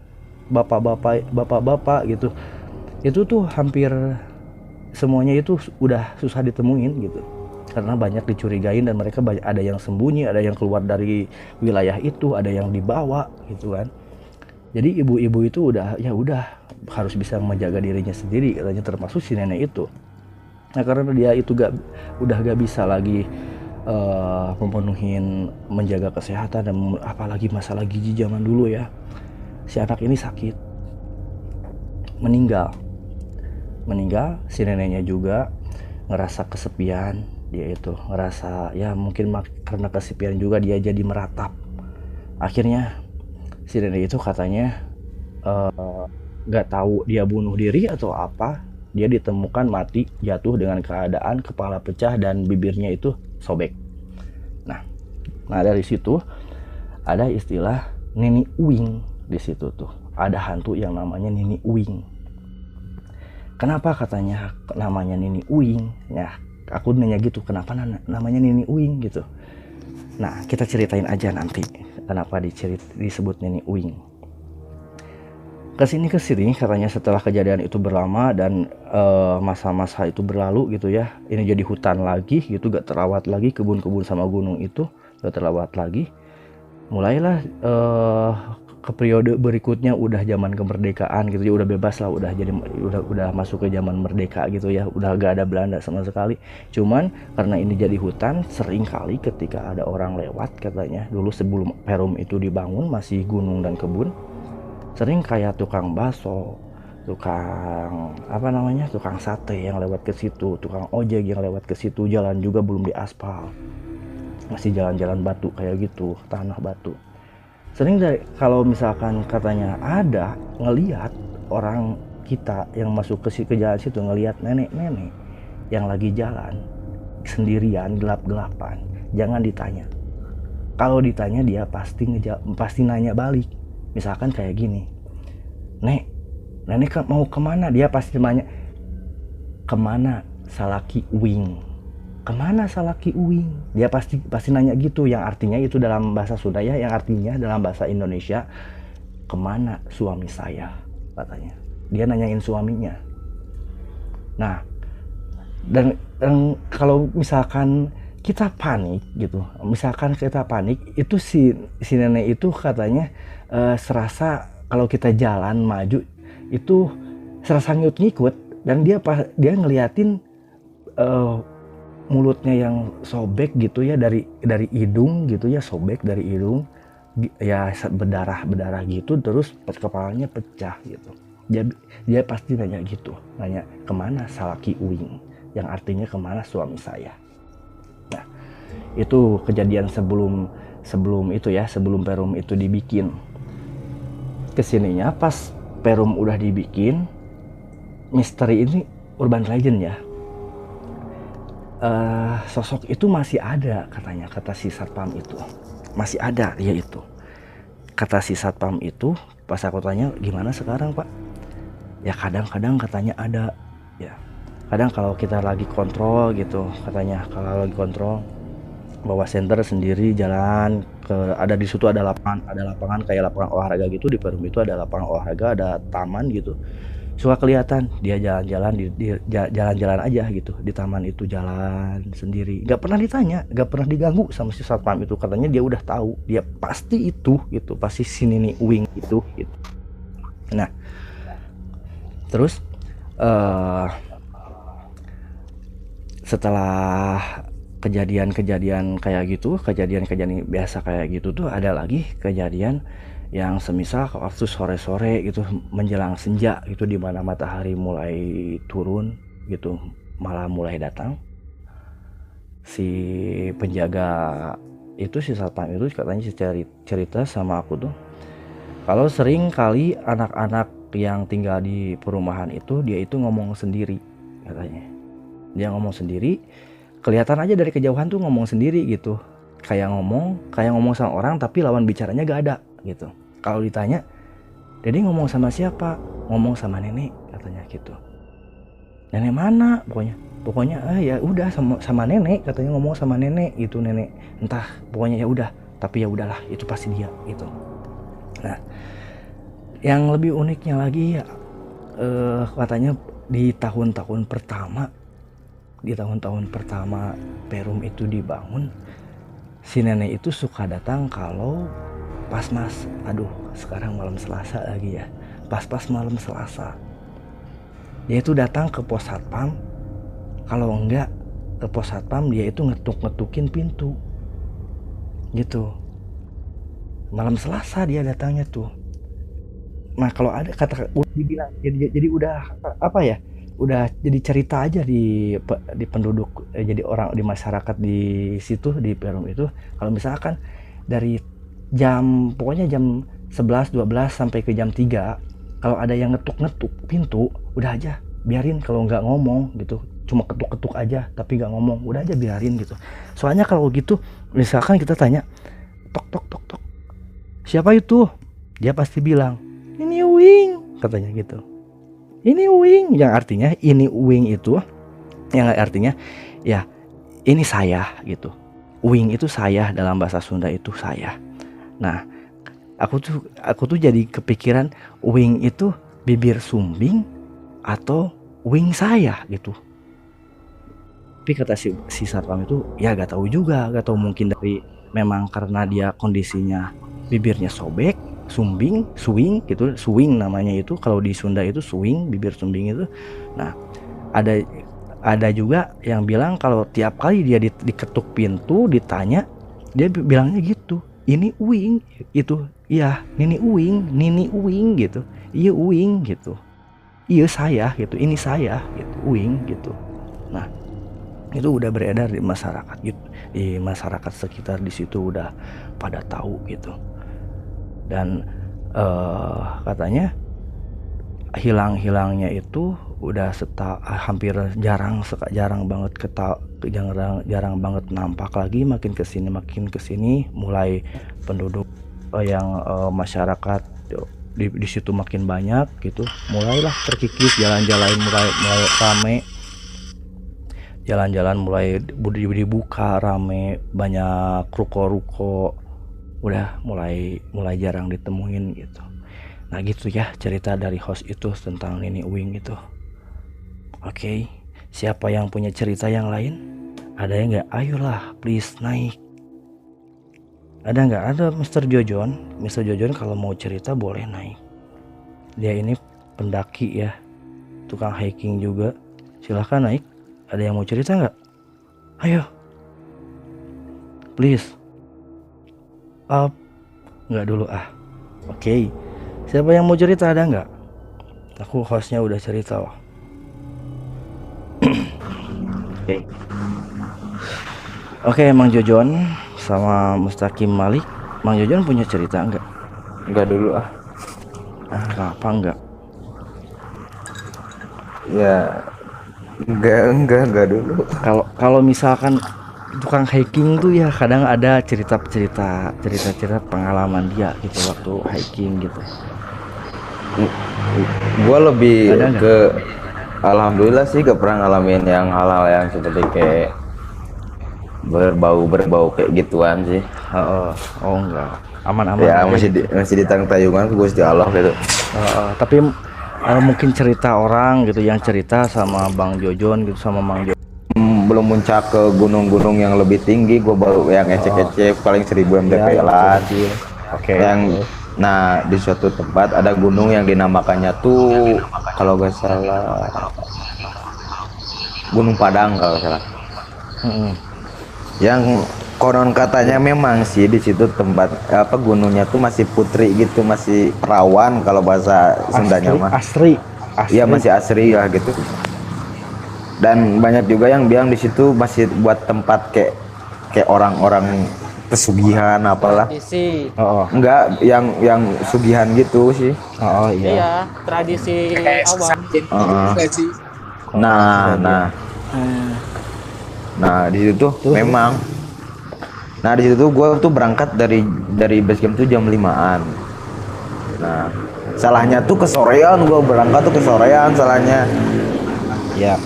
bapak-bapak gitu. Itu tuh hampir semuanya itu udah susah ditemuin gitu. Karena banyak dicurigain dan mereka ada yang sembunyi, ada yang keluar dari wilayah itu, ada yang dibawa gitu kan. Jadi ibu-ibu itu udah harus bisa menjaga dirinya sendiri katanya, termasuk si nenek itu. Nah, karena dia itu udah gak bisa lagi memenuhin menjaga kesehatan dan apalagi masalah gizi zaman dulu ya. Si anak ini sakit, meninggal, si neneknya juga ngerasa kesepian. Dia itu ngerasa ya mungkin karena kesepian juga dia jadi meratap. Akhirnya si nenek itu katanya gak tahu dia bunuh diri atau apa, dia ditemukan mati jatuh dengan keadaan kepala pecah dan bibirnya itu sobek. Nah dari situ ada istilah Nini Uing. Di situ tuh ada hantu yang namanya Nini Uing. Kenapa katanya namanya Nini Uing? Ya, aku nanya gitu, kenapa namanya Nini Uing gitu. Nah, kita ceritain aja nanti kenapa disebut Nini Uing. Kesini katanya setelah kejadian itu berlama dan masa-masa itu berlalu gitu ya. Ini jadi hutan lagi gitu, gak terawat lagi, kebun-kebun sama gunung itu gak terawat lagi. Mulailah ke periode berikutnya udah zaman kemerdekaan gitu ya, udah bebas lah, udah masuk ke zaman merdeka gitu ya, udah gak ada Belanda sama sekali. Cuman karena ini jadi hutan, sering kali ketika ada orang lewat katanya, dulu sebelum Perum itu dibangun masih gunung dan kebun, sering kayak tukang bakso, tukang sate yang lewat ke situ, tukang ojek yang lewat ke situ, jalan juga belum diaspal, masih jalan-jalan batu kayak gitu, tanah batu. Sering kalau misalkan katanya ada ngelihat orang kita yang masuk ke jalan situ, ngelihat nenek-nenek yang lagi jalan sendirian gelap-gelapan, jangan ditanya. Kalau ditanya dia pasti nanya balik. Misalkan kayak gini, nenek mau kemana? Dia pasti nanya, kemana Salaki Wing kemana salaki uing? Dia pasti nanya gitu, yang artinya itu dalam bahasa Sunda ya, yang artinya dalam bahasa Indonesia, kemana suami saya, katanya. Dia nanyain suaminya. Nah, dan kalau misalkan kita panik gitu, itu si nenek itu katanya serasa kalau kita jalan maju itu serasa ngikut, dan dia ngeliatin mulutnya yang sobek gitu ya, dari hidung gitu ya, sobek dari hidung ya, berdarah gitu, terus kepalanya pecah gitu. Dia pasti nanya gitu, nanya kemana salaki uing, yang artinya kemana suami saya. Nah, itu kejadian sebelum itu ya, sebelum Perum itu dibikin. Kesininya pas Perum udah dibikin, misteri ini urban legend ya. Sosok itu masih ada katanya, kata si satpam itu. Masih ada, ya itu. Kata si satpam itu, pas aku tanya gimana sekarang Pak? Ya kadang-kadang katanya ada, ya. Kadang kalau kita lagi kontrol gitu, katanya kalau lagi kontrol bawa senter sendiri jalan ke, ada di situ ada lapangan kayak lapangan olahraga gitu, di Perum itu ada lapangan olahraga, ada taman gitu. Suka kelihatan dia jalan-jalan aja gitu di taman itu, jalan sendiri, nggak pernah ditanya, nggak pernah diganggu sama si satpam itu. Katanya dia udah tahu, dia pasti itu gitu, pasti si Nini Uing itu gitu. Nah, terus setelah kejadian kayak gitu, kejadian biasa kayak gitu tuh, ada lagi kejadian yang semisal waktu sore-sore gitu, menjelang senja gitu, di mana matahari mulai turun gitu, malam mulai datang. Si penjaga itu, si satpam itu katanya cerita sama aku tuh, kalau sering kali anak-anak yang tinggal di perumahan itu, dia itu ngomong sendiri katanya. Dia ngomong sendiri, kelihatan aja dari kejauhan tuh ngomong sendiri gitu, kayak ngomong sama orang tapi lawan bicaranya gak ada gitu. Kalau ditanya, Dede ngomong sama siapa? Ngomong sama nenek katanya gitu. Nenek mana? Pokoknya ya udah sama nenek katanya, ngomong sama nenek gitu, nenek entah, pokoknya ya udah, tapi ya udahlah, itu pasti dia gitu. Nah, yang lebih uniknya lagi katanya di tahun-tahun pertama Perum itu dibangun, si nenek itu suka datang kalau sekarang malam Selasa lagi ya, pas malam Selasa dia itu datang ke pos satpam. Kalau enggak ke pos satpam, dia itu ngetukin pintu gitu. Malam Selasa dia datangnya tuh. Nah, kalau ada kata udah dibilang, jadi udah apa ya, udah jadi cerita aja di penduduk, jadi orang di masyarakat di situ di Perum itu, kalau misalkan dari pokoknya jam 11, 12 sampai ke jam 3, kalau ada yang ngetuk pintu, udah aja biarin. Kalau nggak ngomong gitu, cuma ketuk aja tapi nggak ngomong, udah aja biarin gitu. Soalnya kalau gitu, misalkan kita tanya, tok, siapa itu? Dia pasti bilang, ini Uing katanya gitu. Ini Uing, yang artinya ini Uing itu, yang artinya ya ini saya gitu. Uing itu saya, dalam bahasa Sunda itu saya. Nah, aku tuh jadi kepikiran, Uing itu bibir sumbing atau wing saya gitu. Tapi kata si satpam itu, ya gak tahu juga, gak tahu, mungkin dari memang karena dia kondisinya bibirnya sobek, sumbing, swing gitu, swing namanya itu kalau di Sunda itu swing, bibir sumbing itu. Nah, ada juga yang bilang kalau tiap kali dia diketuk pintu ditanya, dia bilangnya gitu, ini Uing itu, iya Nini Uing gitu, iya Uing gitu, iya saya gitu, ini saya gitu, Uing gitu. Nah, itu udah beredar di masyarakat gitu, di masyarakat sekitar di situ udah pada tahu gitu. Dan katanya hilangnya itu udah hampir jarang banget nampak lagi. Makin kesini mulai penduduk yang masyarakat di situ makin banyak gitu, mulailah terkikis, jalan-jalan mulai rame. jalan-jalan mulai dibuka rame, banyak ruko-ruko, udah mulai jarang ditemuin gitu. Nah gitu ya cerita dari host itu tentang Nini Uwing itu. Oke, siapa yang punya cerita yang lain? Ada yang nggak? Ayolah please naik. Ada nggak? Ada Mr. Jojon. Mr. Jojon kalau mau cerita boleh naik. Dia ini pendaki ya, tukang hiking juga. Silahkan naik. Ada yang mau cerita nggak? Ayo, please. Up. Nggak dulu ah. Oke. Siapa yang mau cerita, ada nggak? Aku hostnya udah cerita loh. Oke. Oke, Mang Jojon sama Mustaqim Malik. Mang Jojon punya cerita nggak? Enggak dulu ah. Kenapa nggak? Ya enggak dulu. Kalau misalkan tukang hiking tuh ya kadang ada cerita pengalaman dia gitu waktu hiking gitu. Gua lebih Ada nggak? ke alhamdulillah sih gak pernah ngalamin yang hal-hal yang seperti kayak berbau kayak gituan sih. Oh enggak, aman-aman Ya aja. masih di tayungan ke Gusti Allah gitu. Tapi mungkin cerita orang gitu yang cerita sama Bang Jojon gitu sama Mang Jojon. Belum muncak ke gunung-gunung yang lebih tinggi, gua baru yang ecek-ecek paling 1000 mdp lah. Oke. Nah di suatu tempat ada gunung yang dinamakannya tuh kalau gak salah Gunung Padang kalau gak salah. Yang konon katanya memang sih di situ tempat gunungnya tuh masih putri gitu, masih perawan kalau bahasa Sundanya mah. Asri. Iya masih asri lah gitu. Dan banyak juga yang bilang di situ masih buat tempat kayak orang-orang pesugihan apalah. Tradisi. Enggak yang sugihan gitu sih. Iya. Iya, tradisi awam. Nah di situ tuh memang. Nah di situ tuh gue tuh berangkat dari base camp tuh jam 5-an. Nah salahnya tuh kesorean, gue berangkat tuh kesorean salahnya. Ya.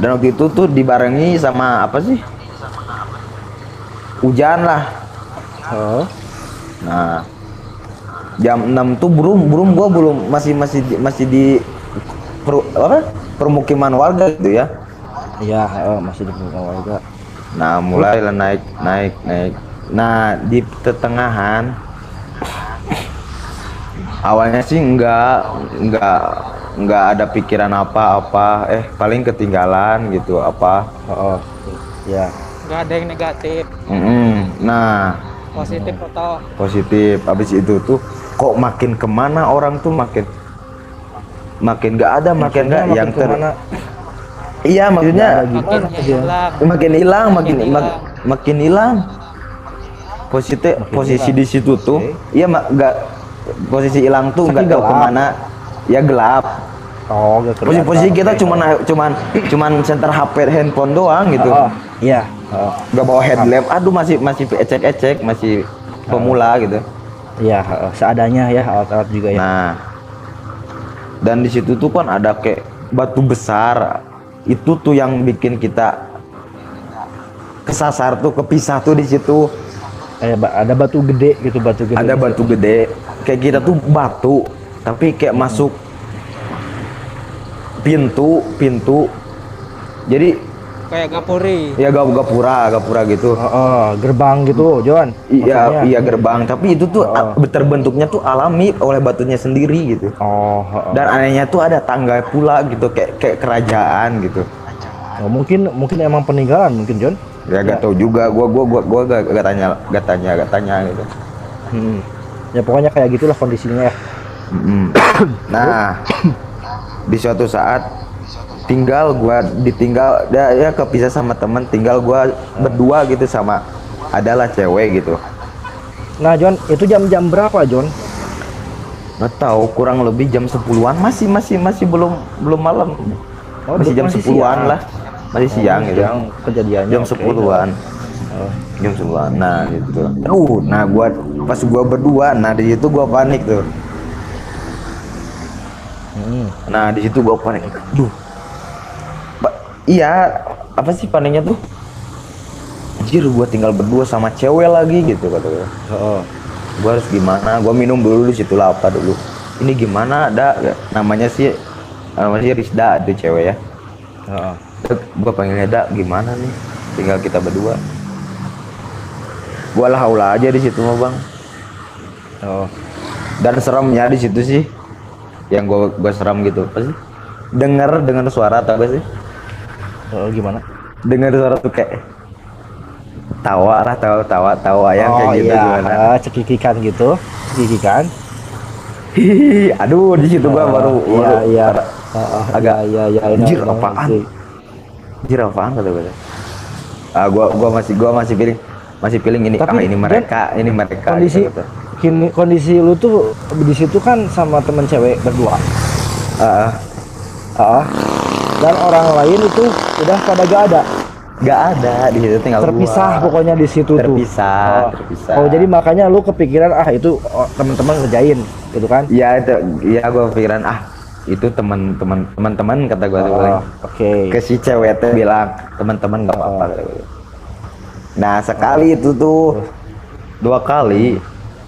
Dan waktu itu tuh dibarengi sama apa sih? Hujan lah. Nah jam 6 tuh burung gua masih di permukiman warga gitu ya. Iya, masih di permukiman warga. Nah mulai naik. Nah di pertengahan awalnya sih nggak ada pikiran apa-apa, paling ketinggalan gitu apa. Ya. Nggak ada yang negatif, Nah positif atau positif. Habis itu tuh kok makin kemana orang tuh makin nggak ada, makin nggak yang iya maksudnya makin hilang posisi di situ tuh. Iya nggak posisi hilang tuh nggak tahu kemana ya, gelap. Posisi kita cuman center HP handphone doang gitu. Iya. Nggak bawa headlamp. Aduh masih ecek masih pemula gitu. Iya, seadanya ya, alat-alat juga ya. Nah dan di situ tuh kan ada kayak batu besar. Itu tuh yang bikin kita kesasar tuh, kepisah tuh di situ. Ada batu gede gitu, Ada batu gede. Kayak kita tuh batu, tapi kayak masuk pintu. Jadi kayak gapuri. ya gapura gitu. Gerbang gitu, Jon. Iya gerbang, tapi itu tuh terbentuknya tuh alami oleh batunya sendiri gitu. Dan anehnya tuh ada tangga pula gitu, kayak kerajaan gitu. Mungkin emang peninggalan mungkin, Jon. Ya gak tahu juga, gua gak tanya gitu. Ya pokoknya kayak gitulah kondisinya ya. Nah di suatu saat ditinggal ya kepisah sama temen, tinggal gua berdua gitu sama adalah cewek gitu. Nah Jon, itu jam berapa Jon? Nggak tahu, kurang lebih jam 10-an, masih belum malam. Masih jam 10-an lah, masih siang gitu. Kejadiannya jam 10-an. Jam 10-an. Nah gitu. Nah pas gua berdua, nah di situ gua panik tuh. Nah di situ gua panik. Iya, apa sih panenya tuh, anjir gua tinggal berdua sama cewek lagi gitu kata gue. Gua harus gimana, gua minum dulu di situ lah apa dulu, ini gimana ada namanya sih Rizda itu cewek ya. Gua panggilnya Da, gimana nih tinggal kita berdua. Gua lah haula aja di situ mah bang. Dan seremnya di situ sih yang gua seram gitu apa sih, dengar suara tau gak sih? Gimana? Dengar suara tuh kayak tawa yang kayak gitu gimana? Cekikikan gitu, cekikikan. Hihi, aduh di situ gua baru agak anjir apaan? Anjir apaan kata gue. Gua masih feeling ini. Tapi ini mereka kondisi gitu. Kondisi lu tuh di situ kan sama temen cewek berdua. Dan orang lain itu udah pada gak ada Di situ tinggal terpisah gua. pokoknya di situ terpisah. Oh jadi makanya lu kepikiran itu teman-teman ngerjain gitu kan? Iya itu, iya gua pikiran itu teman-teman kata gua tuh paling. Oke. Ke si cewek tuh bilang teman-teman nggak apa-apa kata gua. Nah sekali itu tuh 2 kali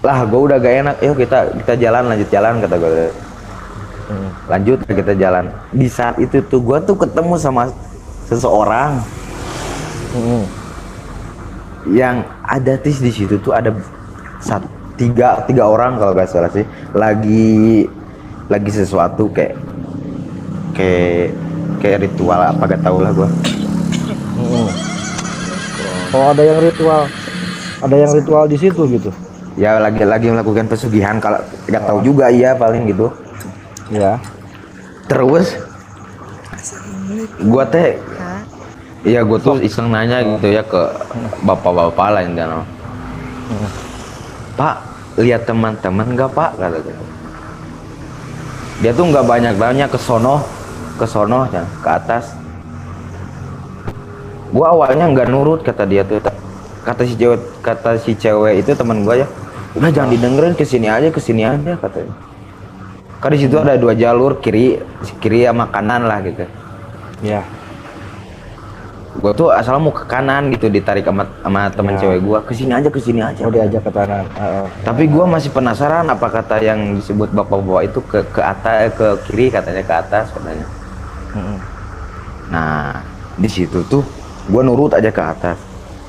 lah gua udah gak enak, yuk kita lanjut jalan kata gua. Lanjut kita jalan. Di saat itu tuh gua tuh ketemu sama seseorang yang ada di situ tuh ada tiga orang kalau gak salah sih, lagi sesuatu kayak ritual apa gak tau lah gua. Oh ada yang ritual di situ gitu ya, lagi melakukan pesugihan kalau gak tahu juga iya paling gitu ya. Terus gua teh iya gua tuh iseng nanya gitu ya ke bapak-bapak lain kan. Pak, lihat teman-teman nggak Pak kata dia. Dia tuh nggak banyak ke sono ya, ke atas. Gua awalnya nggak nurut kata dia tuh, kata si cewek itu teman gua ya, udah jangan didengerin, kesini aja katanya. Karena di situ ada 2 jalur, kiri sama kanan lah gitu. Ya. Gua tuh asal mau ke kanan gitu, ditarik sama teman cewek gua, kesini aja. Oh diajak ke kanan. Tapi gua masih penasaran apa kata yang disebut bapak-bapak itu ke atas, ke kiri katanya, ke atas katanya. Nah di situ tuh gua nurut aja ke atas,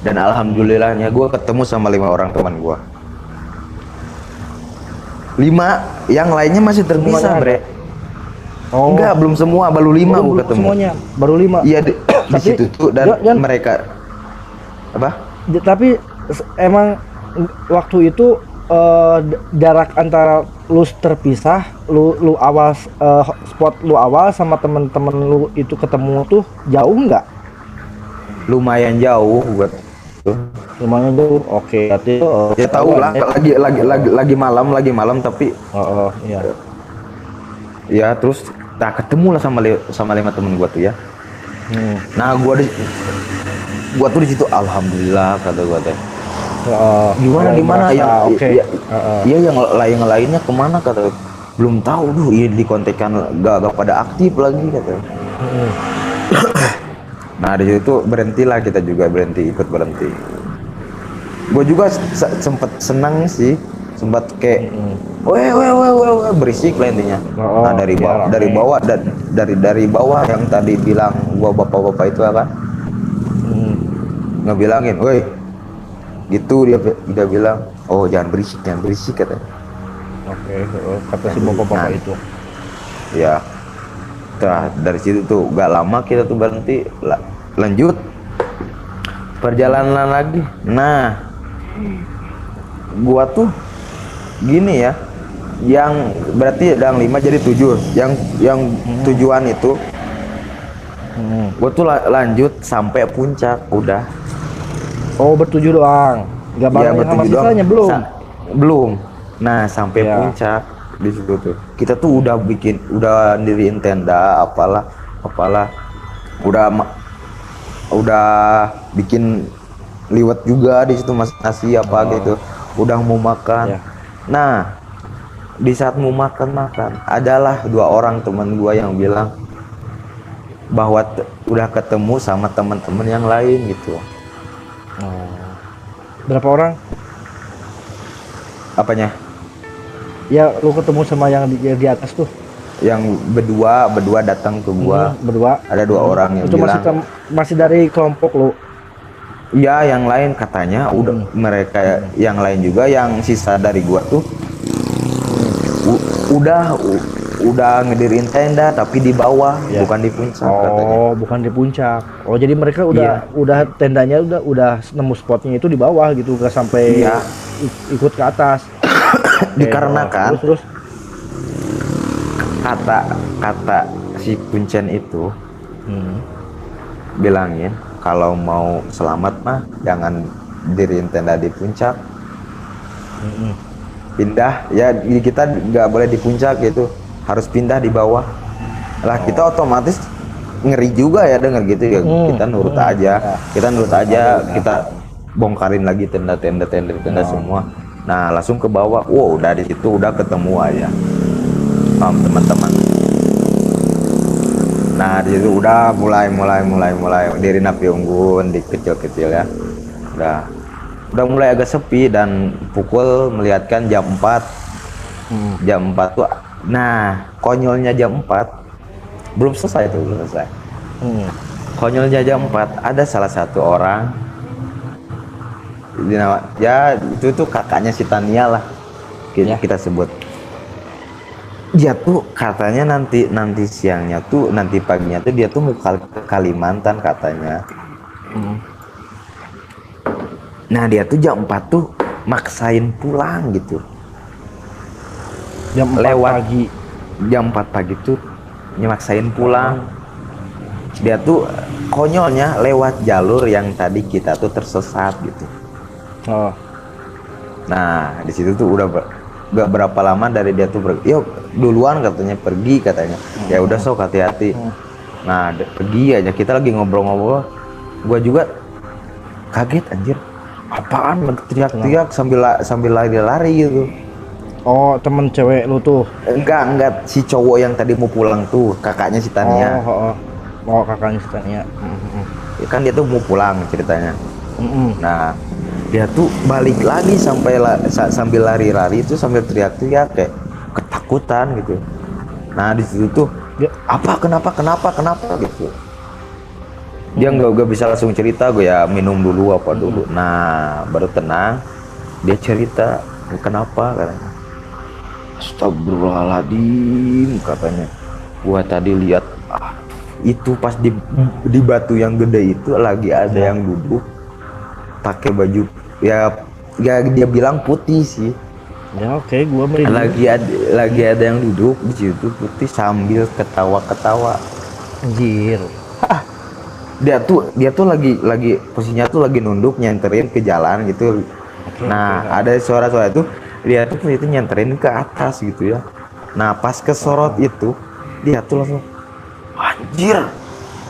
dan alhamdulillahnya gua ketemu sama 5 orang teman gua. 5, yang lainnya masih terpisah bre. Oh. Enggak, belum semua, baru 5 gua ketemu. Semuanya baru 5. Iya di situ tuh, dan mereka apa? Tapi emang waktu itu jarak antara lu terpisah, lu awal spot lu awal sama temen-temen lu itu ketemu tuh jauh nggak? Lumayan jauh buat tuh. Lumayan jauh. Oke, berarti ya tahu lah, lagi malam tapi iya. Ya terus ketemu lah sama 5 temen gua tuh ya. Nah gua tuh di situ alhamdulillah kata gua teh. Gimana ya? Iya yang lainnya kemana kata, belum tahu tuh, iya dikontekan gak pada aktif lagi kata. Nah di situ berhentilah, kita juga ikut berhenti. Gue juga sempet senang sih, sempat kayak weh berisik lah intinya. Nah dari bawah yang tadi bilang gua bapak-bapak itu apa ngebilangin, woi gitu, dia bilang, oh jangan berisik katanya. Oke, kata si bapak-bapak itu. Ya, dari situ tuh gak lama kita tuh berhenti, lanjut perjalanan lagi. Nah, gua tuh gini ya, yang berarti yang 5 jadi 7, yang tujuan itu gua tuh lanjut sampai puncak udah. Oh bertujuh doang, nggak bareng sama sisanya belum. Nah sampai puncak di situ tuh kita tuh udah diriin tenda apalah, udah bikin liwet juga di situ, nasi apa gitu, udah mau makan. Nah di saat mau makan adalah 2 orang teman gua yang bilang, bahwa udah ketemu sama teman-teman yang lain gitu. Berapa orang? Apanya? Ya lu ketemu sama yang di atas tuh. Yang berdua datang ke gua. Berdua. Ada 2 orang yang itu bilang masih dari kelompok lu. iya, yang lain katanya udah mereka yang lain juga yang sisa dari gua tuh udah ngedirin tenda tapi di bawah, bukan di puncak katanya. Oh, bukan di puncak. Oh, jadi mereka udah tendanya udah nemu spotnya itu di bawah gitu, gak sampai ikut ke atas. Dikarenakan terus kata si Kuncen itu bilangin kalau mau selamat mah jangan diriin tenda di puncak, pindah ya, kita nggak boleh di puncak gitu, harus pindah di bawah lah. Kita otomatis ngeri juga ya denger gitu ya. Kita nurut aja, kita bongkarin lagi tenda semua. Nah langsung ke bawah. Wow, udah di situ udah ketemu aja teman-teman. Nah di situ udah mulai diri api unggun di kecil ya. Udah mulai agak sepi dan pukul melihatkan jam 4. Jam 4 tuh, nah konyolnya jam 4 belum selesai. Konyolnya jam 4 ada salah satu orang, ya itu tuh kakaknya si Tania lah kita sebut. Dia tuh katanya nanti siangnya tuh, nanti paginya tuh dia tuh mau ke Kalimantan katanya. Nah dia tuh jam 4 tuh maksain pulang gitu. Jam 4 pagi tuh maksain pulang. Dia tuh konyolnya lewat jalur yang tadi kita tuh tersesat gitu. Nah di situ tuh udah gak berapa lama dari dia tuh yuk duluan katanya pergi katanya. Ya udah sok hati-hati. Nah pergi aja, kita lagi ngobrol-ngobrol, gua juga kaget anjir, apaan teriak-teriak sambil lari-lari gitu. Oh, temen cewek lu tuh? Enggak, si cowok yang tadi mau pulang tuh, kakaknya si Tania. Oh, kakaknya si Tania. Ya kan dia tuh mau pulang ceritanya. Nah dia tuh balik lagi sambil lari-lari itu sambil teriak-teriak kayak ketakutan gitu. Nah di situ tuh kenapa gitu. Dia nggak bisa langsung cerita, gue ya minum dulu apa dulu. Nah baru tenang dia cerita kenapa katanya. Astagfirullahaladzim katanya, gua tadi lihat itu pas di batu yang gede itu lagi ada yang duduk pakai baju ya dia bilang putih sih. Ya oke, gua merinding. Lagi ada yang duduk di situ putih sambil ketawa-ketawa. Anjir. Dia tuh lagi posisinya tuh lagi nunduk nyenterin ke jalan gitu. Ada suara-suara itu dia tuh itu nyenterin ke atas gitu ya. Nah pas kesorot itu dia tuh langsung anjir.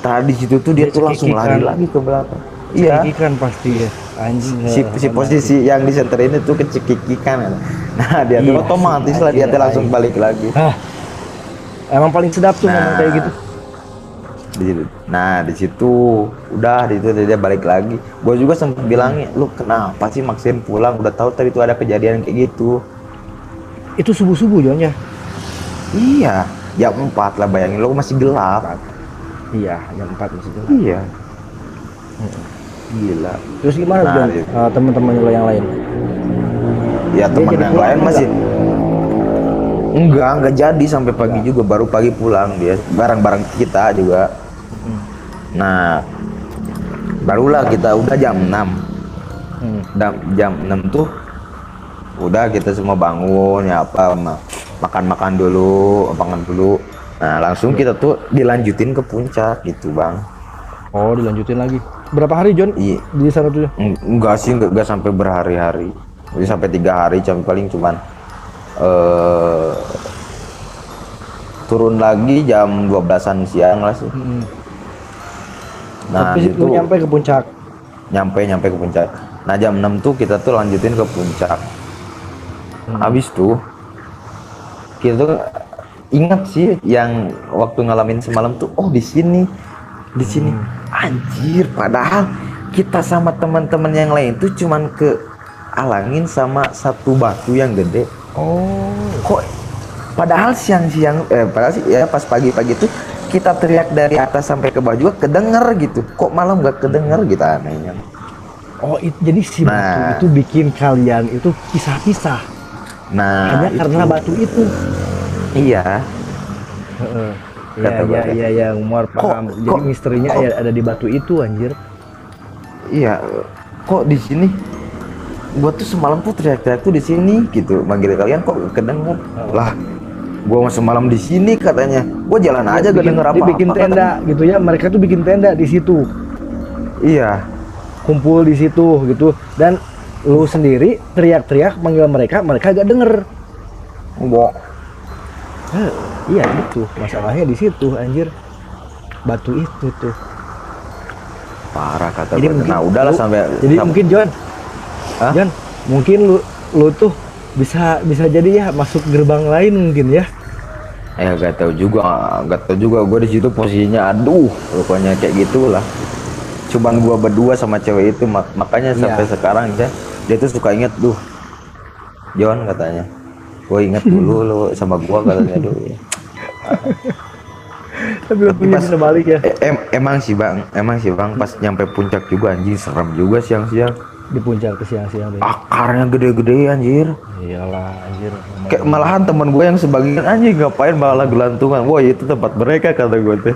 Tadi situ tuh dia tuh langsung lari lagi ke belakang. Iya. Cekikikan pasti ya. Anjing. Si posisi yang disenterin itu kecekikikan. Nah dia tuh otomatis lah dia tuh langsung balik lagi. Emang paling sedap tuh ngomong kayak gitu. Nah di situ udah di situ dia balik lagi. Gue juga sempat bilangin, lu kenapa sih maksain pulang? Udah tahu tadi tuh ada kejadian kayak gitu. Itu subuh Jon ya? Iya, jam 4 lah, bayangin lu masih gelap. Iya, jam 4 masih gelap. Iya. Gila. Terus gimana Jon? Teman-teman lo yang lain? Ya teman yang lain masih enggak jadi sampai pagi juga, baru pagi pulang dia barang-barang kita juga. Nah barulah kita udah jam 6. Jam 6 tuh udah kita semua bangun ya makan dulu. Nah langsung kita tuh dilanjutin ke puncak gitu bang. Oh dilanjutin lagi. Berapa hari Jon? Iya. Di sana tuh? Enggak sih, enggak sampai berhari-hari. Jadi sampai 3 hari, paling cuman turun lagi jam 12-an siang lah sih. Nah tapi itu nyampe ke puncak. Nyampe ke puncak. Nah jam 6 tuh kita tuh lanjutin ke puncak. Habis tuh kita tuh ingat sih yang waktu ngalamin semalam tuh, oh di sini anjir, padahal kita sama teman-teman yang lain tuh cuman ke alangin sama satu batu yang gede. Kok padahal siang-siang padahal sih ya pas pagi-pagi tuh kita teriak dari atas sampai ke bawah juga kedenger gitu, kok malam nggak kedenger gitu anehnya. Jadi si batu itu bikin kalian itu pisah-pisah hanya karena batu itu. Iya. Iya, Umar paham. Jadi misterinya ya ada di batu itu, anjir. Iya, kok di sini? Gua tuh semalam tuh teriak-teriak tuh di sini gitu, manggil kalian kok kedengar. Lah, gua semalam di sini katanya. Gua jalan aja gak denger apa-apa. Bikin tenda gitu ya. Mereka tuh bikin tenda di situ. Iya. Kumpul di situ gitu. Dan lu sendiri teriak-teriak manggil mereka gak denger. Iya gitu, masalahnya di situ anjir. Batu itu tuh. Parah kata Jadi gue. Nah, udahlah sampai. Jadi mungkin John, mungkin lu tuh bisa jadi ya masuk gerbang lain mungkin ya. Gak tahu juga gue di situ posisinya, aduh, pokoknya kayak gitulah. Cuman gue berdua sama cewek itu, makanya sampai sekarang dia tuh suka inget, John katanya. Gue inget dulu lo sama gua katanya dulu. Tapi pas balik ya. Emang sih bang pas nyampe puncak juga anjing serem juga siang-siang. Di puncak ke siang-siang deh. Akarnya gede-gede anjir. Iyalah anjir. Kayak malahan teman gue yang sebagian anjing ngapain malah gelantungan. Wah itu tempat mereka kata gue teh.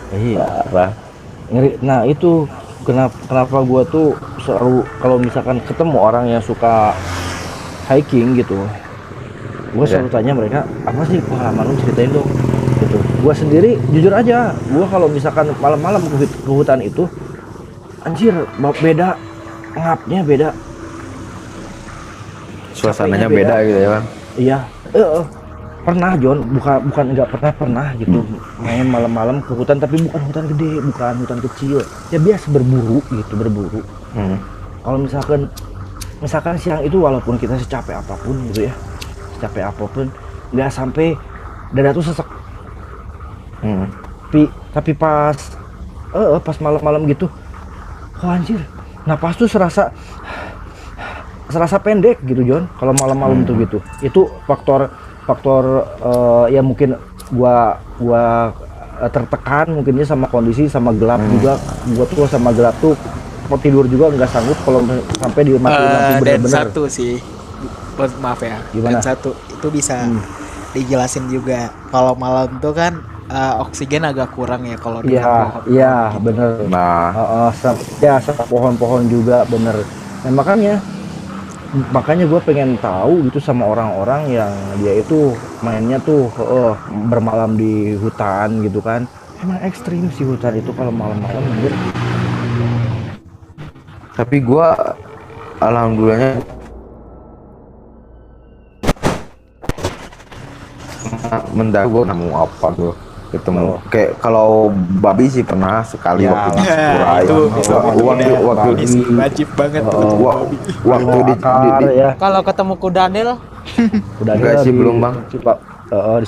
Iya. Ngeri. Nah itu kenapa gua tuh selalu kalau misalkan ketemu orang yang suka hiking gitu, gue selalu tanya mereka, apa sih pengalaman lu, ceritain dong gitu. Gue sendiri jujur aja, gue kalau misalkan malam-malam ke hutan itu anjir beda, ngapnya beda, suasananya beda gitu ya bang. Iya, pernah John, bukan nggak pernah gitu main malam-malam ke hutan, tapi bukan hutan gede, bukan hutan kecil, ya biasa berburu. Kalau misalkan siang itu walaupun kita secapek apapun gitu ya, nggak sampai dada tuh sesek. Tapi pas malam-malam gitu, anjir, napas tuh serasa pendek gitu John. Kalau malam-malam tuh gitu, itu faktor ya mungkin gua tertekan mungkinnya sama kondisi, sama gelap juga. Gua tuh sama gelap tuh mau tidur juga nggak sanggup kalau sampai dimatiin lampu bener-bener. Dan satu sih, maaf ya. Gimana? Dan satu itu bisa dijelasin juga. Kalau malam tuh kan oksigen agak kurang ya kalau di pohon. Iya, bener. Nah, sama pohon-pohon juga bener. Nah, makanya gue pengen tahu gitu sama orang-orang yang dia itu mainnya tuh bermalam di hutan gitu kan. Emang ekstrim sih hutan itu kalau malam-malam anjir. tapi gue alhamdulillahnya mendadak gue nemu apa tuh ketemu kayak kalau babi sih pernah sekali waktu wajib banget waktu di ya. Kalau ketemu kudanil enggak sih belum bang Di